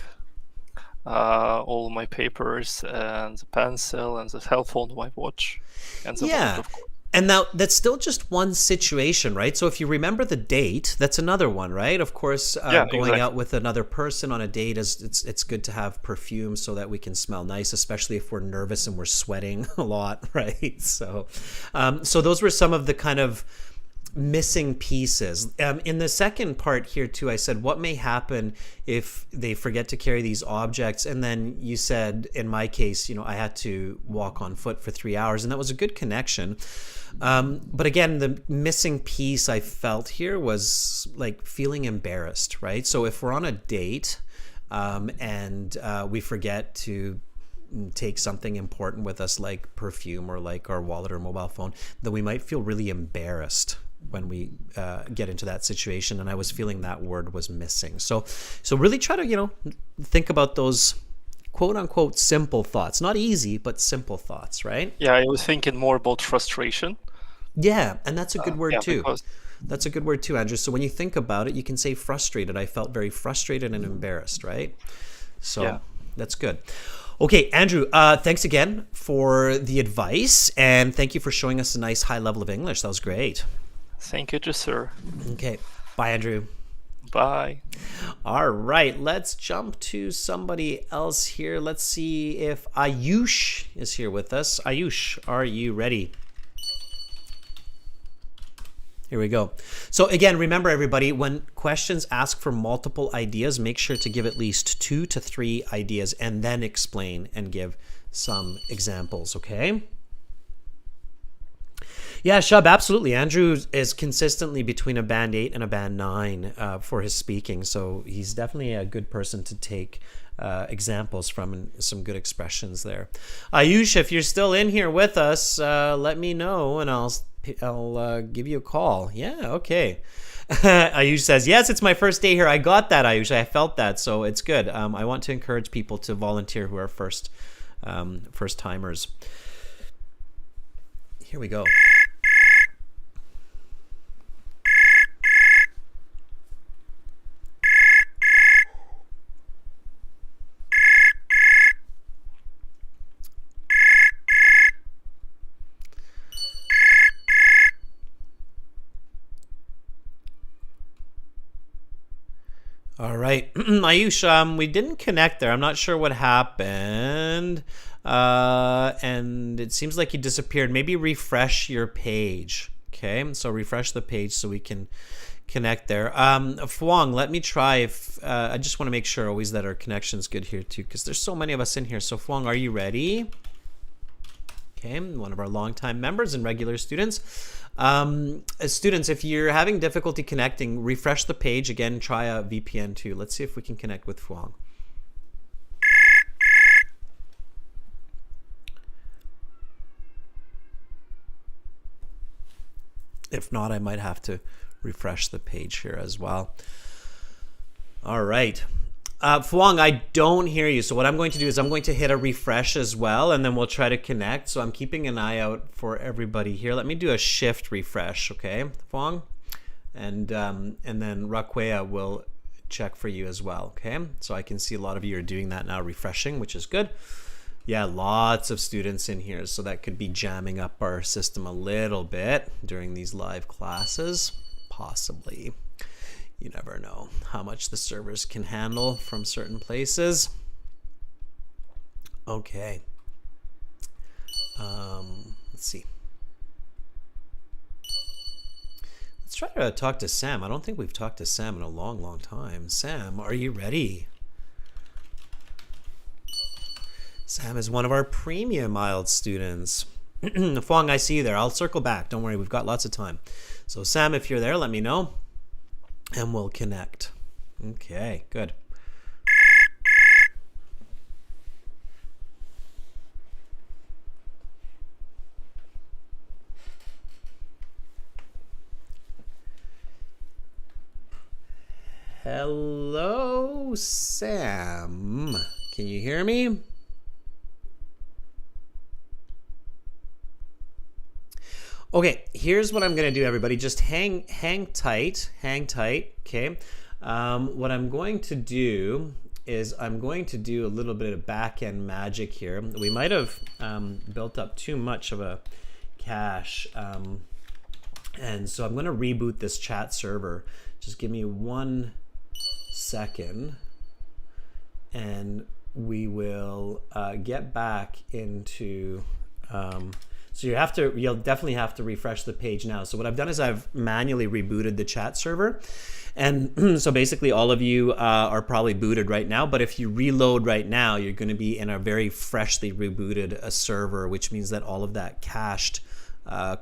all my papers and the pencil and the cell phone, my watch, and the wallet, of course. And now that's still just one situation, right? So if you remember the date, that's another one, right? Of course, going out with another person on a date it's good to have perfume so that we can smell nice, especially if we're nervous and we're sweating a lot, right? So those were some of the kind of missing pieces. In the second part here too, I said, what may happen if they forget to carry these objects? And then you said, in my case, I had to walk on foot for 3 hours, and that was a good connection. But again, the missing piece I felt here was like feeling embarrassed, right? So if we're on a date and we forget to take something important with us, like perfume or like our wallet or mobile phone, then we might feel really embarrassed when we get into that situation, and I was feeling that word was missing. So really try to, think about those quote unquote simple thoughts. Not easy, but simple thoughts, right? Yeah, I was thinking more about frustration. Yeah, and that's a good word yeah, too. because That's a good word too, Andrew. So when you think about it, you can say frustrated. I felt very frustrated and embarrassed, right? So Yeah. that's good. Okay, Andrew, thanks again for the advice, and thank you for showing us a nice high level of English. That was great. thank you to sir. Okay, bye, Andrew. Bye. All right, let's jump to somebody else here. Let's see if Ayush is here with us. Ayush, are you ready? Here we go. So again, remember everybody, when questions ask for multiple ideas, make sure to give at least 2 to 3 ideas and then explain and give some examples, okay? Yeah, Shub, absolutely. Andrew is consistently between a band 8 and a band 9 for his speaking, so he's definitely a good person to take examples from, and some good expressions there. Ayush, if you're still in here with us, let me know and I'll give you a call. Yeah, okay. Ayush says, yes, it's my first day here. I got that, Ayush. I felt that, so it's good. I want to encourage people to volunteer who are first timers. Here we go. All right, Ayush, we didn't connect there. I'm not sure what happened. And it seems like you disappeared. Maybe refresh your page. Okay, so refresh the page so we can connect there. Fuang, let me try if I just want to make sure always that our connection's good here too, because there's so many of us in here. So Fuang, are you ready? Okay, one of our longtime members and regular students. Students, if you're having difficulty connecting, refresh the page again. Try a VPN too. Let's see if we can connect with Fuang. If not, I might have to refresh the page here as well. All right. Fuang, I don't hear you. So what I'm going to do is I'm going to hit a refresh as well, and then we'll try to connect. So I'm keeping an eye out for everybody here. Let me do a shift refresh, okay, Fuang? And then Raquea will check for you as well, okay? So I can see a lot of you are doing that now, refreshing, which is good. Yeah, lots of students in here, so that could be jamming up our system a little bit during these live classes, possibly. You never know how much the servers can handle from certain places. Okay. Let's see. Let's try to talk to Sam. I don't think we've talked to Sam in a long, long time. Sam, are you ready? Sam is one of our premium IELTS students. Fuang, I see you there. I'll circle back. Don't worry, we've got lots of time. So Sam, if you're there, let me know. And we'll connect. Okay, good. Hello, Sam. Can you hear me? Okay, here's what I'm gonna do, everybody. Just hang tight, okay? What I'm going to do is I'm going to do a little bit of back-end magic here. We might have built up too much of a cache, and so I'm gonna reboot this chat server. Just give me 1 second, and we will get back into so you'll definitely have to refresh the page now. So what I've done is I've manually rebooted the chat server, and so basically all of you are probably booted right now, but if you reload right now, you're going to be in a very freshly rebooted server, which means that all of that cached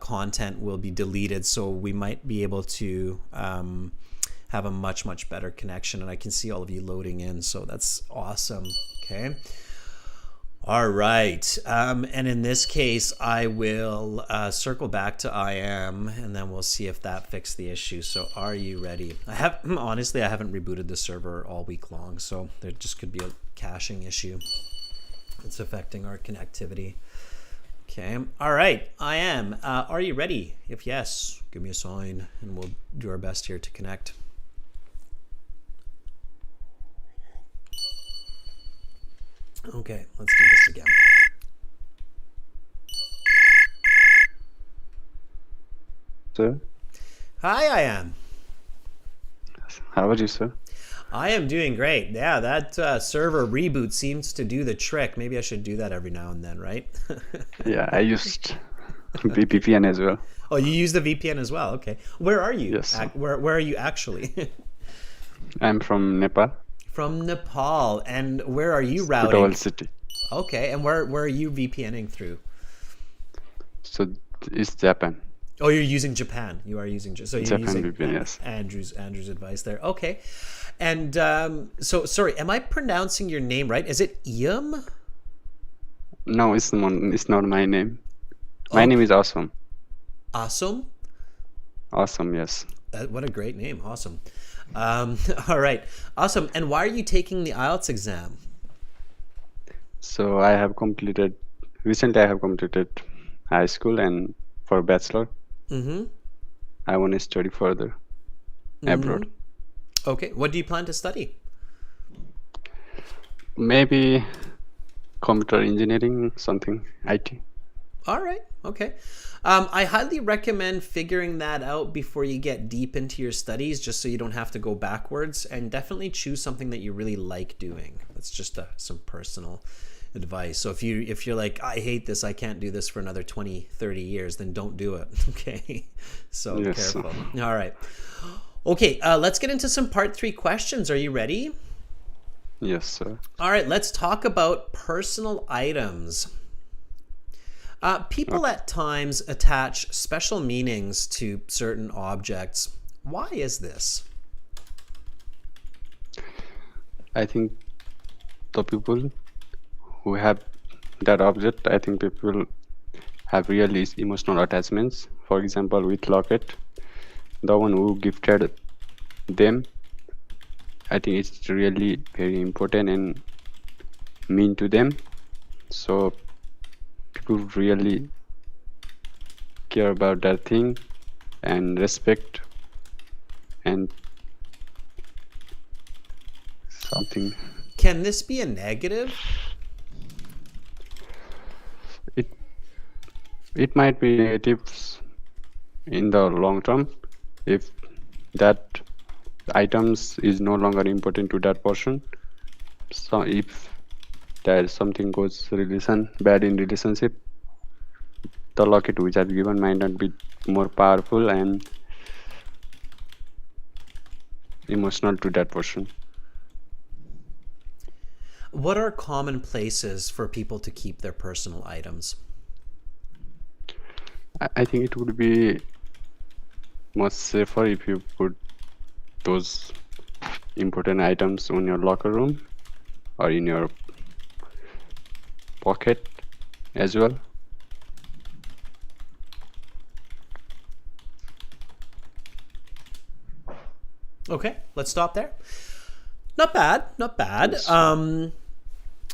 content will be deleted, so we might be able to have a much better connection, and I can see all of you loading in, so that's awesome. Okay. All right. And in this case, I will circle back to I am, and then we'll see if that fixed the issue. So are you ready? Honestly, I haven't rebooted the server all week long, so there just could be a caching issue. It's affecting our connectivity. Okay. All right. I am. Are you ready? If yes, give me a sign, and we'll do our best here to connect. Okay, let's do this again. Sir, Hi, I am. how are you, sir? I am doing great. Yeah, that server reboot seems to do the trick. Maybe I should do that every now and then, right? Yeah, I used VPN as well. Oh, you use the VPN as well. Okay. Where are you? Yes. Where are you actually? I'm from Nepal, From Nepal. And where are you Kotawal routing? city. Okay. And where are you VPNing through? So it's Japan. Oh, you're using Japan. You are using so you're Japan using VPN, yes. Andrew's advice there. Okay. And so sorry, am I pronouncing your name right? Is it Iam? No, it's not my name. My name is Awesome. Awesome? Awesome, yes. What a great name. Awesome. All right. Awesome. And why are you taking the IELTS exam? So recently I have completed high school, and for bachelor, Mm-hmm. I want to study further abroad. Okay. What do you plan to study? Maybe computer engineering, something, IT. All right. Okay. I highly recommend figuring that out before you get deep into your studies, just so you don't have to go backwards, and definitely choose something that you really like doing. That's just some personal advice. So if you're like, I hate this, I can't do this for another 20, 30 years, then don't do it. Okay. So Yes. careful. All right. Okay. Let's get into some part 3 questions. Are you ready? Yes, sir. All right, let's talk about personal items. People at times attach special meanings to certain objects. Why is this? I think the people who have that object, I think people have really emotional attachments. For example, with locket, the one who gifted them, I think it's really very important and mean to them. So people really care about that thing and respect and something. Can this be a negative? It might be negatives in the long term if that items is no longer important to that person. So if there something goes bad in relationship, the locket which I've given might not be more powerful and emotional to that person. What are common places for people to keep their personal items? I think it would be much safer if you put those important items on your locker room or in your pocket as well. Okay, let's stop there. Not bad, not bad.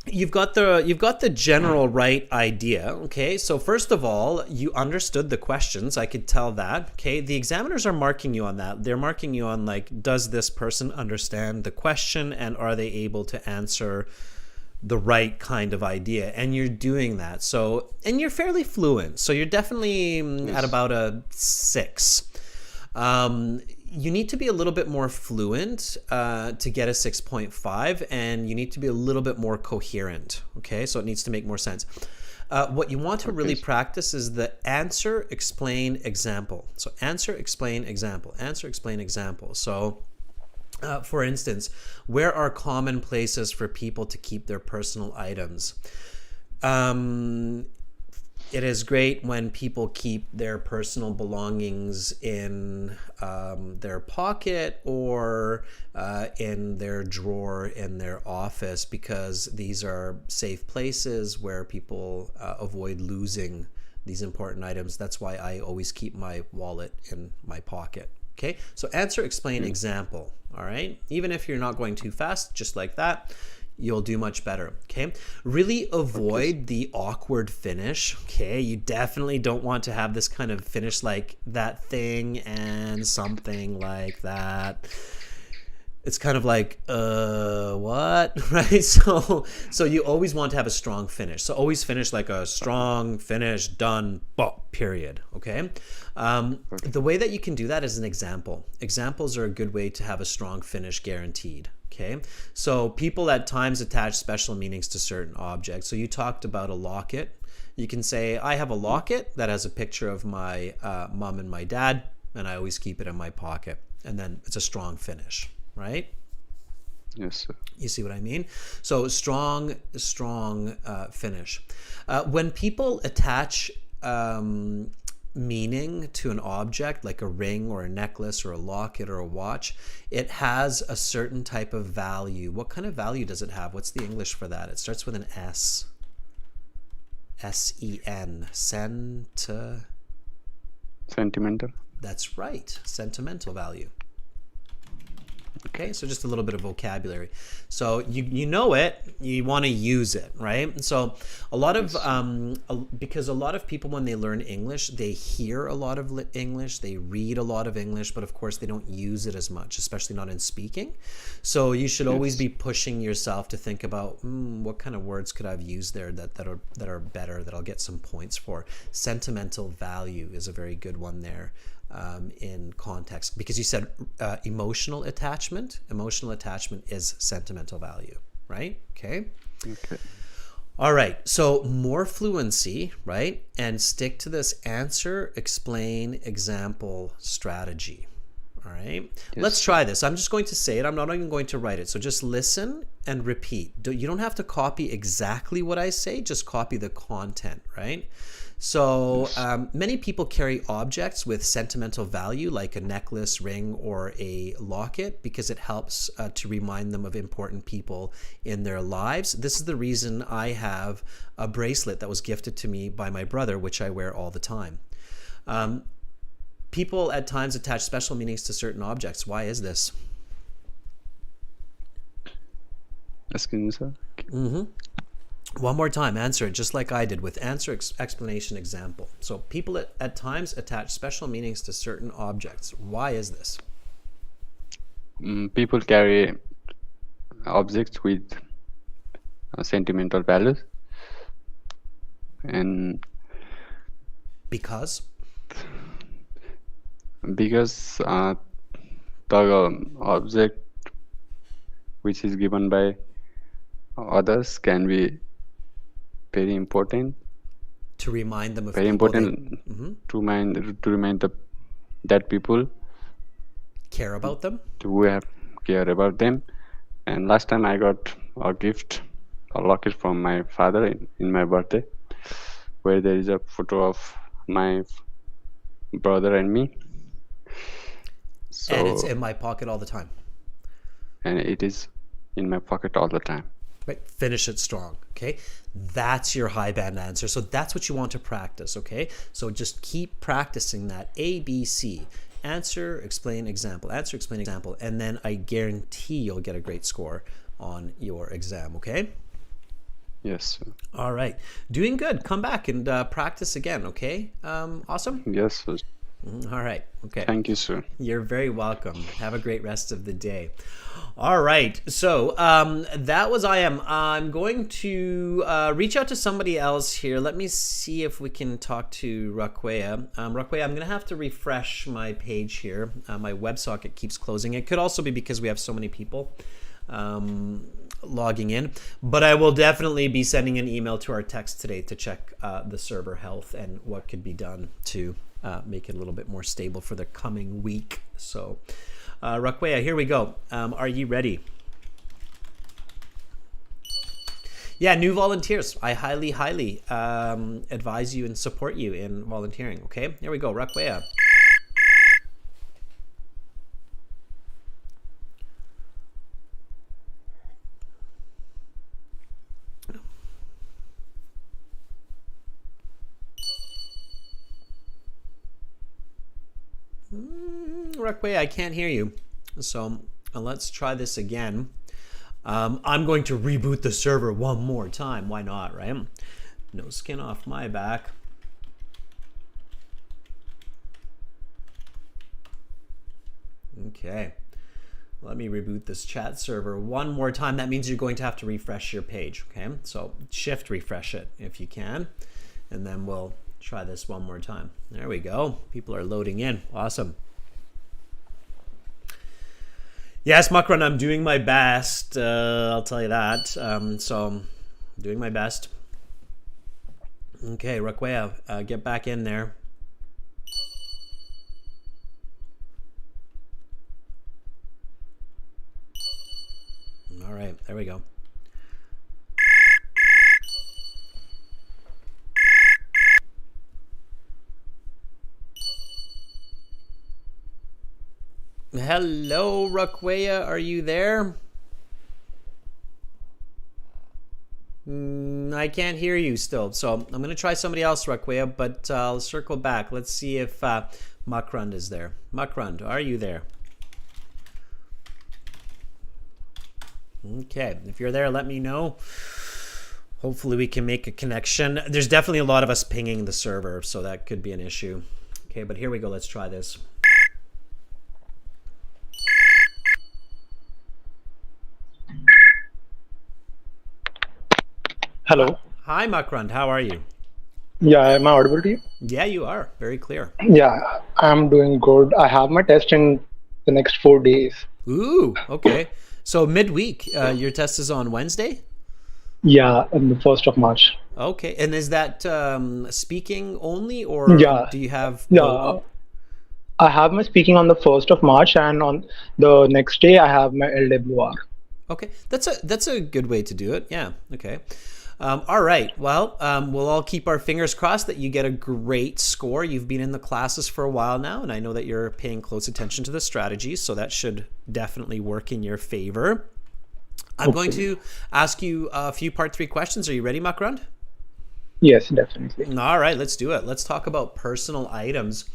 You've got the general right idea. Okay, so first of all, you understood the questions. I could tell that. Okay, the examiners are marking you on that. They're marking you on, like, does this person understand the question, and are they able to answer the right kind of idea? And you're doing that. So, and you're fairly fluent. So you're definitely at about a 6. You need to be a little bit more fluent to get a 6.5, and you need to be a little bit more coherent. Okay, so it needs to make more sense. What you want to really practice is the answer, explain, example. So answer, explain, example. Answer, explain, example. So for instance, where are common places for people to keep their personal items? It is great when people keep their personal belongings in their pocket or in their drawer in their office, because these are safe places where people avoid losing these important items. That's why I always keep my wallet in my pocket. Okay, so answer, explain, example. All right, even if you're not going too fast, just like that, you'll do much better. Okay, really avoid the awkward finish. Okay, you definitely don't want to have this kind of finish like that thing and something like that. It's kind of like, what? Right? So you always want to have a strong finish. So always finish like a strong finish, done, period. Okay? The way that you can do that is an example. Examples are a good way to have a strong finish guaranteed. Okay? So people at times attach special meanings to certain objects. So you talked about a locket. You can say, I have a locket that has a picture of my mom and my dad, and I always keep it in my pocket. And then it's a strong finish. Right? Yes, sir. You see what I mean? So strong finish. When people attach meaning to an object, like a ring or a necklace or a locket or a watch, it has a certain type of value. What kind of value does it have? What's the English for that? It starts with an S. S-E-N. Sentimental. That's right. Sentimental value. Okay, so just a little bit of vocabulary. So you know it, you want to use it, right? So a lot of, because a lot of people when they learn English, they hear a lot of English, they read a lot of English, but of course they don't use it as much, especially not in speaking. So you should always be pushing yourself to think about, what kind of words could I have used there that are better, that I'll get some points for. Sentimental value is a very good one there. In context, because you said emotional attachment. Emotional attachment is sentimental value, right? Okay. All right. So more fluency, right? And stick to this answer, explain, example strategy. All right. Yes. Let's try this. I'm just going to say it. I'm not even going to write it. So just listen and repeat. You don't have to copy exactly what I say. Just copy the content, right? So many people carry objects with sentimental value, like a necklace, ring, or a locket, because it helps to remind them of important people in their lives. This is the reason I have a bracelet that was gifted to me by my brother, which I wear all the time. People at times attach special meanings to certain objects. Why is this? Asking, sir. One more time, answer it just like I did with answer, explanation, example. So people at times attach special meanings to certain objects. Why is this? People carry objects with sentimental values. And because the object which is given by others can be very important to remind them of very important to remind that people care about them, to care about them. And last time I got a locket from my father in my birthday, where there is a photo of my brother and me. So, and it's in my pocket all the time. And it is in my pocket all the time. Right. Finish it strong. Okay. That's your high band answer. So that's what you want to practice. Okay. So just keep practicing that ABC. Answer, explain, example. Answer, explain, example. And then I guarantee you'll get a great score on your exam. Okay. Yes, sir. All right. Doing good. Come back and practice again. Okay. Awesome. Yes, sir. All right. Okay. Thank you, sir. You're very welcome. Have a great rest of the day. All right. So that was IM. I'm going to reach out to somebody else here. Let me see if we can talk to Raquea. Raquea, I'm going to have to refresh my page here. My WebSocket keeps closing. It could also be because we have so many people logging in, but I will definitely be sending an email to our text today to check the server health and what could be done to make it a little bit more stable for the coming week. So Raquea, here we go. Are you ready? Yeah, new volunteers. I highly, highly advise you and support you in volunteering. Okay, here we go. Rakwea. Rakwea, I can't hear you. So let's try this again. I'm going to reboot the server one more time. Why not, right? No skin off my back. Okay. Let me reboot this chat server one more time. That means you're going to have to refresh your page, okay? So shift refresh it if you can, and then we'll try this one more time. There we go. People are loading in. Awesome. Yes, Makran, I'm doing my best. I'll tell you that. So I'm doing my best. Okay, Rakwea, get back in there. All right, there we go. Hello, Rakwea, are you there? I can't hear you still, so I'm going to try somebody else, Rakwea, but I'll circle back. Let's see if Makrand is there. Makrand, are you there? Okay, if you're there, let me know. Hopefully we can make a connection. There's definitely a lot of us pinging the server, so that could be an issue. Okay, but here we go. Let's try this. Hello. Hi, Makrand. How are you? Yeah, am I audible to you? Yeah, you are. Very clear. Yeah, I'm doing good. I have my test in the next 4 days. Ooh, okay. So midweek, your test is on Wednesday? Yeah, on the 1st of March. Okay, and is that speaking only, or Yeah. do you have... Yeah, I have my speaking on the 1st of March, and on the next day I have my LWR. Okay, that's a good way to do it. Yeah, okay. All right, well, we'll all keep our fingers crossed that you get a great score. You've been in the classes for a while now, and I know that you're paying close attention to the strategies, so that should definitely work in your favor. I'm going to ask you a few part 3 questions. Are you ready, Makrand? Yes, definitely. All right, let's do it. Let's talk about personal items.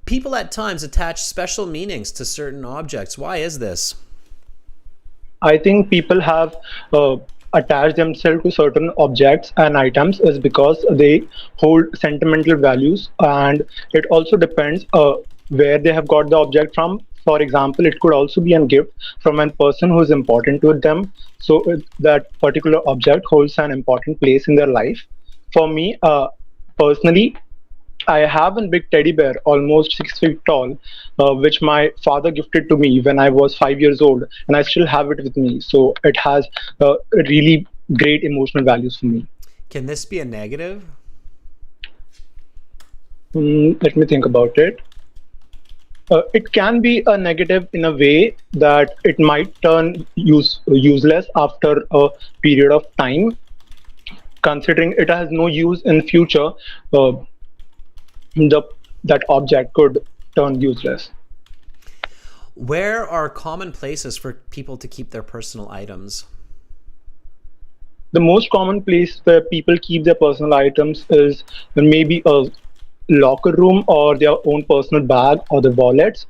People at times attach special meanings to certain objects. Why is this? I think people have attached themselves to certain objects and items is because they hold sentimental values, and it also depends where they have got the object from. For example, it could also be a gift from a person who is important to them, so that particular object holds an important place in their life. For me, personally, I have a big teddy bear, almost 6 feet tall, which my father gifted to me when I was 5 years old, and I still have it with me. So it has really great emotional values for me. Can this be a negative? Let me think about it. It can be a negative in a way that it might turn useless after a period of time. Considering it has no use in future, that object could turn useless. Where are common places for people to keep their personal items? The most common place where people keep their personal items is maybe a locker room or their own personal bag or the wallets.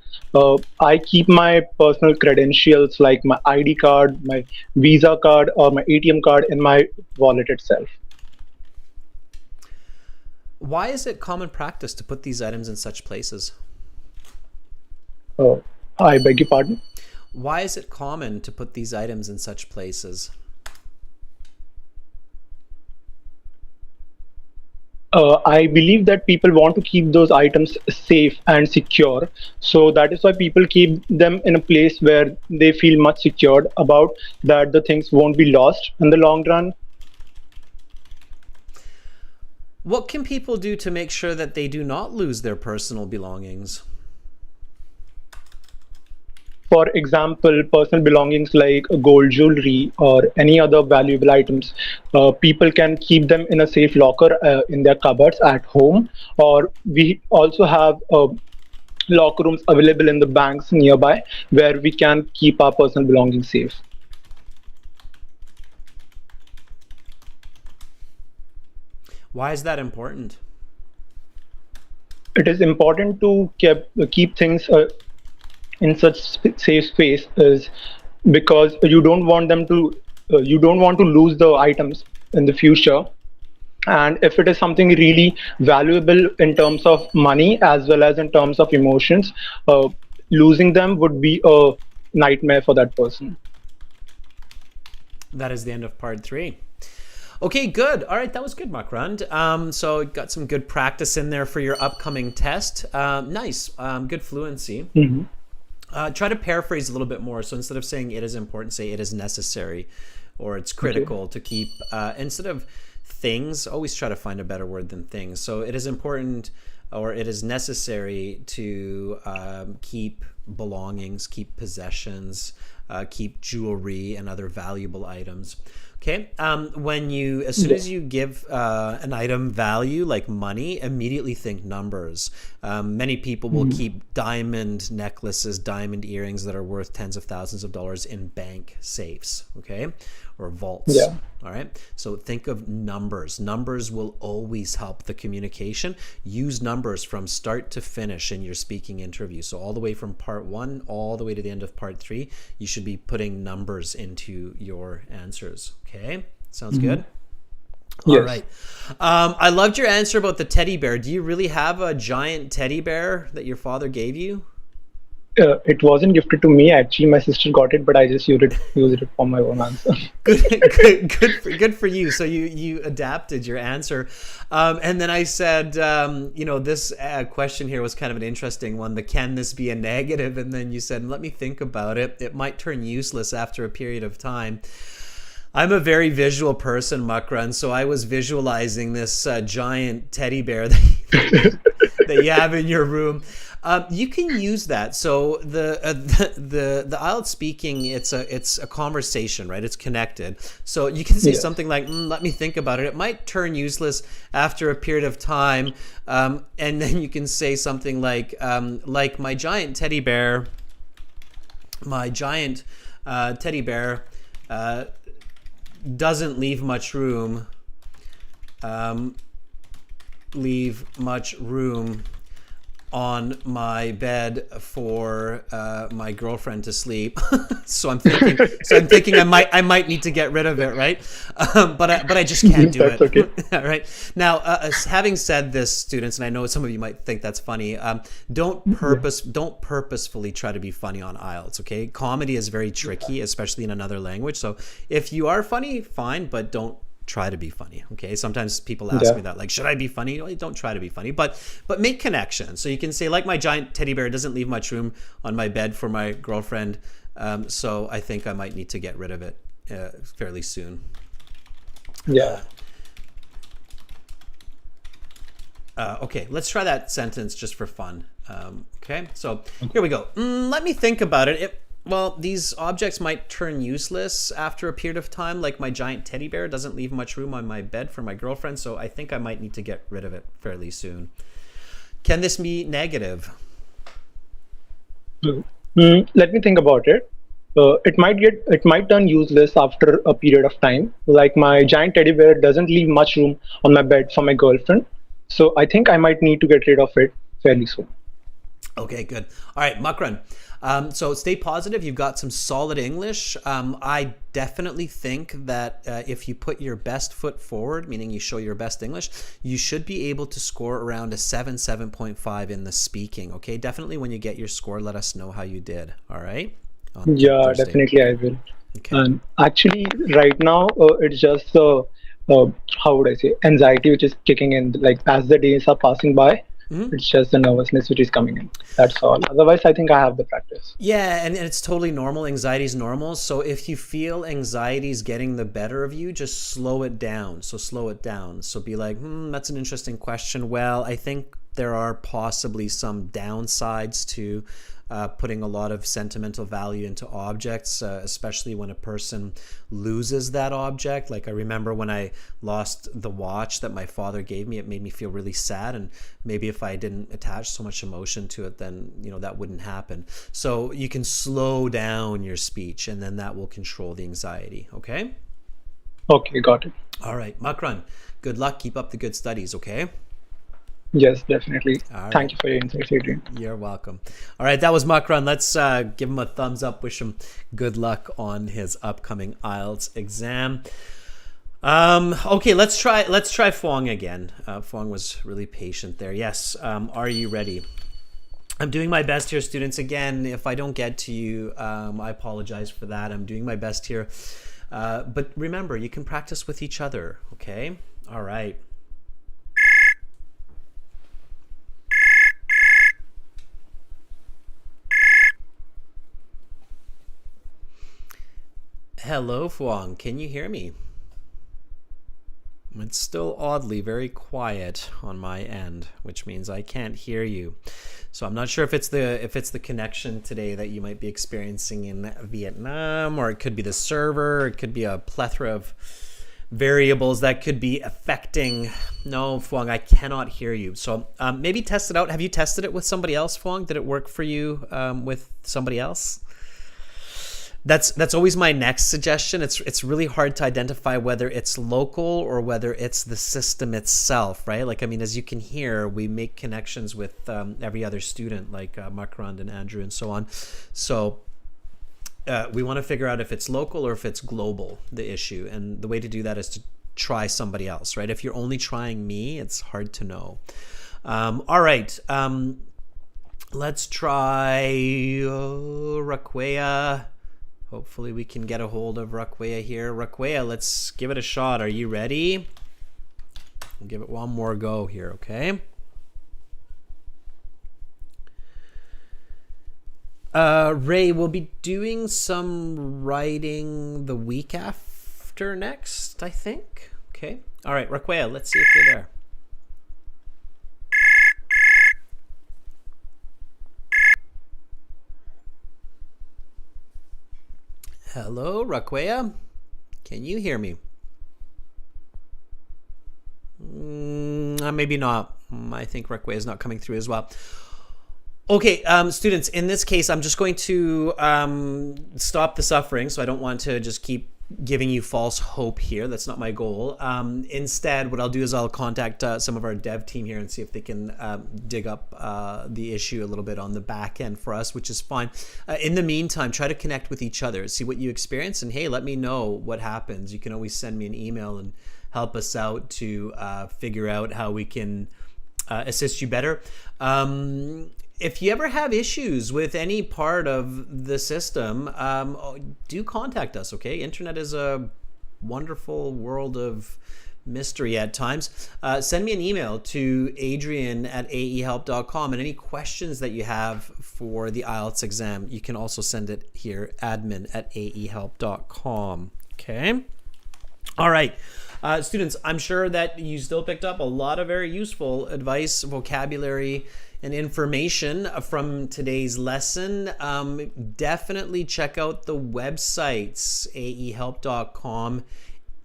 I keep my personal credentials like my ID card, my Visa card, or my ATM card in my wallet itself. Why is it common practice to put these items in such places? I beg your pardon? Why is it common to put these items in such places? I believe that people want to keep those items safe and secure. So that is why people keep them in a place where they feel much secured about that the things won't be lost in the long run. What can people do to make sure that they do not lose their personal belongings? For example, personal belongings like gold jewelry or any other valuable items, people can keep them in a safe locker in their cupboards at home, or we also have locker rooms available in the banks nearby where we can keep our personal belongings safe. Why is that important? It is important to keep things in such safe space is because you don't want to lose the items in the future, and if it is something really valuable in terms of money as well as in terms of emotions, losing them would be a nightmare for that person. That is the end of part 3. Okay, good. All right, that was good, Makrand. So got some good practice in there for your upcoming test. Nice. Good fluency. Try to paraphrase a little bit more. So instead of saying it is important, say it is necessary or it's critical to keep, instead of things, always try to find a better word than things. So it is important or it is necessary to keep belongings, keep possessions, keep jewelry and other valuable items. Okay. As soon as you give an item value like money, immediately think numbers. Many people will keep diamond necklaces, diamond earrings that are worth tens of thousands of dollars in bank safes. Okay. Or vaults. Yeah. All right. So think of numbers. Numbers will always help the communication. Use numbers from start to finish in your speaking interview. So all the way from part 1 all the way to the end of part 3, you should be putting numbers into your answers. Okay. Sounds good. Yes. All right. I loved your answer about the teddy bear. Do you really have a giant teddy bear that your father gave you? It wasn't gifted to me. Actually, my sister got it, but I just used it for my own answer. Good for you. So you adapted your answer. And then I said, this question here was kind of an interesting one. Can this be a negative? And then you said, let me think about it. It might turn useless after a period of time. I'm a very visual person, Makran, so I was visualizing this giant teddy bear that you have in your room. You can use that. So the IELTS speaking, it's a conversation, right? It's connected. So you can say something like, "Let me think about it." It might turn useless after a period of time, and then you can say something like my giant teddy bear. My giant teddy bear doesn't leave much room. On my bed for my girlfriend to sleep. so I'm thinking I might need to get rid of it, right? But I just can't do it. Okay. All right. Now, having said this, students, and I know some of you might think that's funny, don't purposefully try to be funny on IELTS. Okay, comedy is very tricky, especially in another language. So if you are funny, fine, but don't try to be funny. Okay, sometimes people ask me that, like, should I be funny? Well, don't try to be funny, but make connections. So you can say, like, my giant teddy bear doesn't leave much room on my bed for my girlfriend, so I think I might need to get rid of it fairly soon. Okay, let's try that sentence just for fun. Okay, so here we go. Let me think about it. Well, these objects might turn useless after a period of time, like my giant teddy bear doesn't leave much room on my bed for my girlfriend, so I think I might need to get rid of it fairly soon. Can this be negative? Let me think about it. It might turn useless after a period of time. Like my giant teddy bear doesn't leave much room on my bed for my girlfriend, so I think I might need to get rid of it fairly soon. Okay, good. All right, Makran. So stay positive. You've got some solid English. I definitely think that if you put your best foot forward, meaning you show your best English, you should be able to score around a 7.5 in the speaking. Okay, definitely when you get your score, let us know how you did. All right? Yeah, Thursday. definitely I will. Okay. And actually, right now, it's just how would I say, anxiety which is kicking in. Like as the days are passing by, it's just the nervousness which is coming in. That's all. Otherwise, I think I have the practice. Yeah, and it's totally normal. Anxiety is normal. So if you feel anxiety is getting the better of you, just slow it down. So slow it down. So be like, that's an interesting question. Well, I think there are possibly some downsides to putting a lot of sentimental value into objects, especially when a person loses that object. Like I remember when I lost the watch that my father gave me, it made me feel really sad. And maybe if I didn't attach so much emotion to it, then, you know, that wouldn't happen. So you can slow down your speech, and then that will control the anxiety. Okay? Okay, got it. All right. Makran, good luck. Keep up the good studies. Okay? Yes, definitely. All Thank right. you for your insights, Adrian. You're welcome. All right, that was Makran. Let's give him a thumbs up. Wish him good luck on his upcoming IELTS exam. Okay, let's try Fong again. Fong was really patient there. Yes. Are you ready? I'm doing my best here, students. Again, if I don't get to you, I apologize for that. I'm doing my best here. But remember, you can practice with each other. Okay. All right. Hello, Fuang. Can you hear me? It's still oddly very quiet on my end, which means I can't hear you. So I'm not sure if it's the connection today that you might be experiencing in Vietnam, or it could be the server. It could be a plethora of variables that could be affecting. No, Fuang, I cannot hear you. So maybe test it out. Have you tested it with somebody else, Fuang? Did it work for you with somebody else? That's always my next suggestion. It's really hard to identify whether it's local or whether it's the system itself, right? Like, I mean, as you can hear, we make connections with every other student, like Makarand and Andrew and so on. So we want to figure out if it's local or if it's global, the issue. And the way to do that is to try somebody else, right? If you're only trying me, it's hard to know. All right. Let's try Raquea. Hopefully we can get a hold of Raquea here. Raquea, let's give it a shot. Are you ready? We'll give it one more go here, okay? Ray, we'll be doing some writing the week after next, I think. Okay. All right, Raquea, let's see if you're there. Hello, Raquea. Can you hear me? Maybe not. I think Raquea is not coming through as well. Okay, students, in this case, I'm just going to stop the suffering, so I don't want to just keep giving you false hope here. That's not my goal. Instead, what I'll do is I'll contact some of our dev team here and see if they can dig up the issue a little bit on the back end for us, which is fine. In the meantime, try to connect with each other, see what you experience, and hey, let me know what happens. You can always send me an email and help us out to figure out how we can assist you better. If you ever have issues with any part of the system, do contact us, okay? Internet is a wonderful world of mystery at times. Send me an email to adrian@aehelp.com, and any questions that you have for the IELTS exam, you can also send it here, admin@aehelp.com, okay? All right. Students, I'm sure that you still picked up a lot of very useful advice, vocabulary, and information from today's lesson. Definitely check out the websites, aehelp.com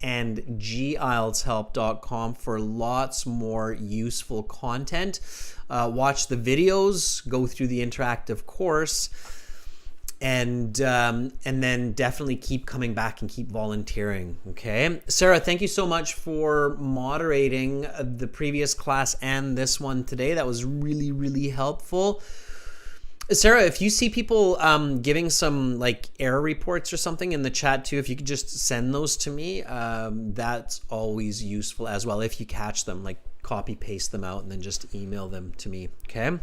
and gieltshelp.com, for lots more useful content. Watch the videos, go through the interactive course, and then definitely keep coming back and keep volunteering, okay? Sarah, thank you so much for moderating the previous class and this one today. That was really, really helpful. Sarah, if you see people giving some like error reports or something in the chat too, if you could just send those to me, that's always useful as well. If you catch them, like copy paste them out and then just email them to me, okay?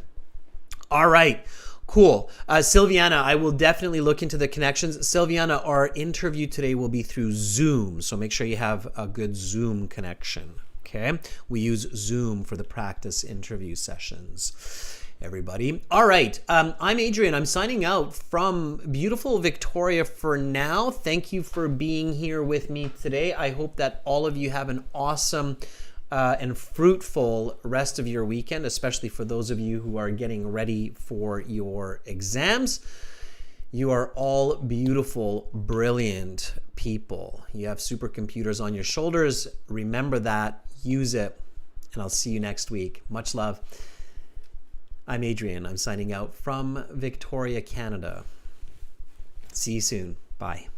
All right. Cool. Silviana, I will definitely look into the connections. Silviana, our interview today will be through Zoom, so make sure you have a good Zoom connection, okay? We use Zoom for the practice interview sessions, everybody. All right, I'm Adrian. I'm signing out from beautiful Victoria for now. Thank you for being here with me today. I hope that all of you have an awesome and fruitful rest of your weekend, especially for those of you who are getting ready for your exams. You are all beautiful, brilliant people. You have supercomputers on your shoulders. Remember that, use it, and I'll see you next week. Much love. I'm Adrian. I'm signing out from Victoria, Canada. See you soon. Bye.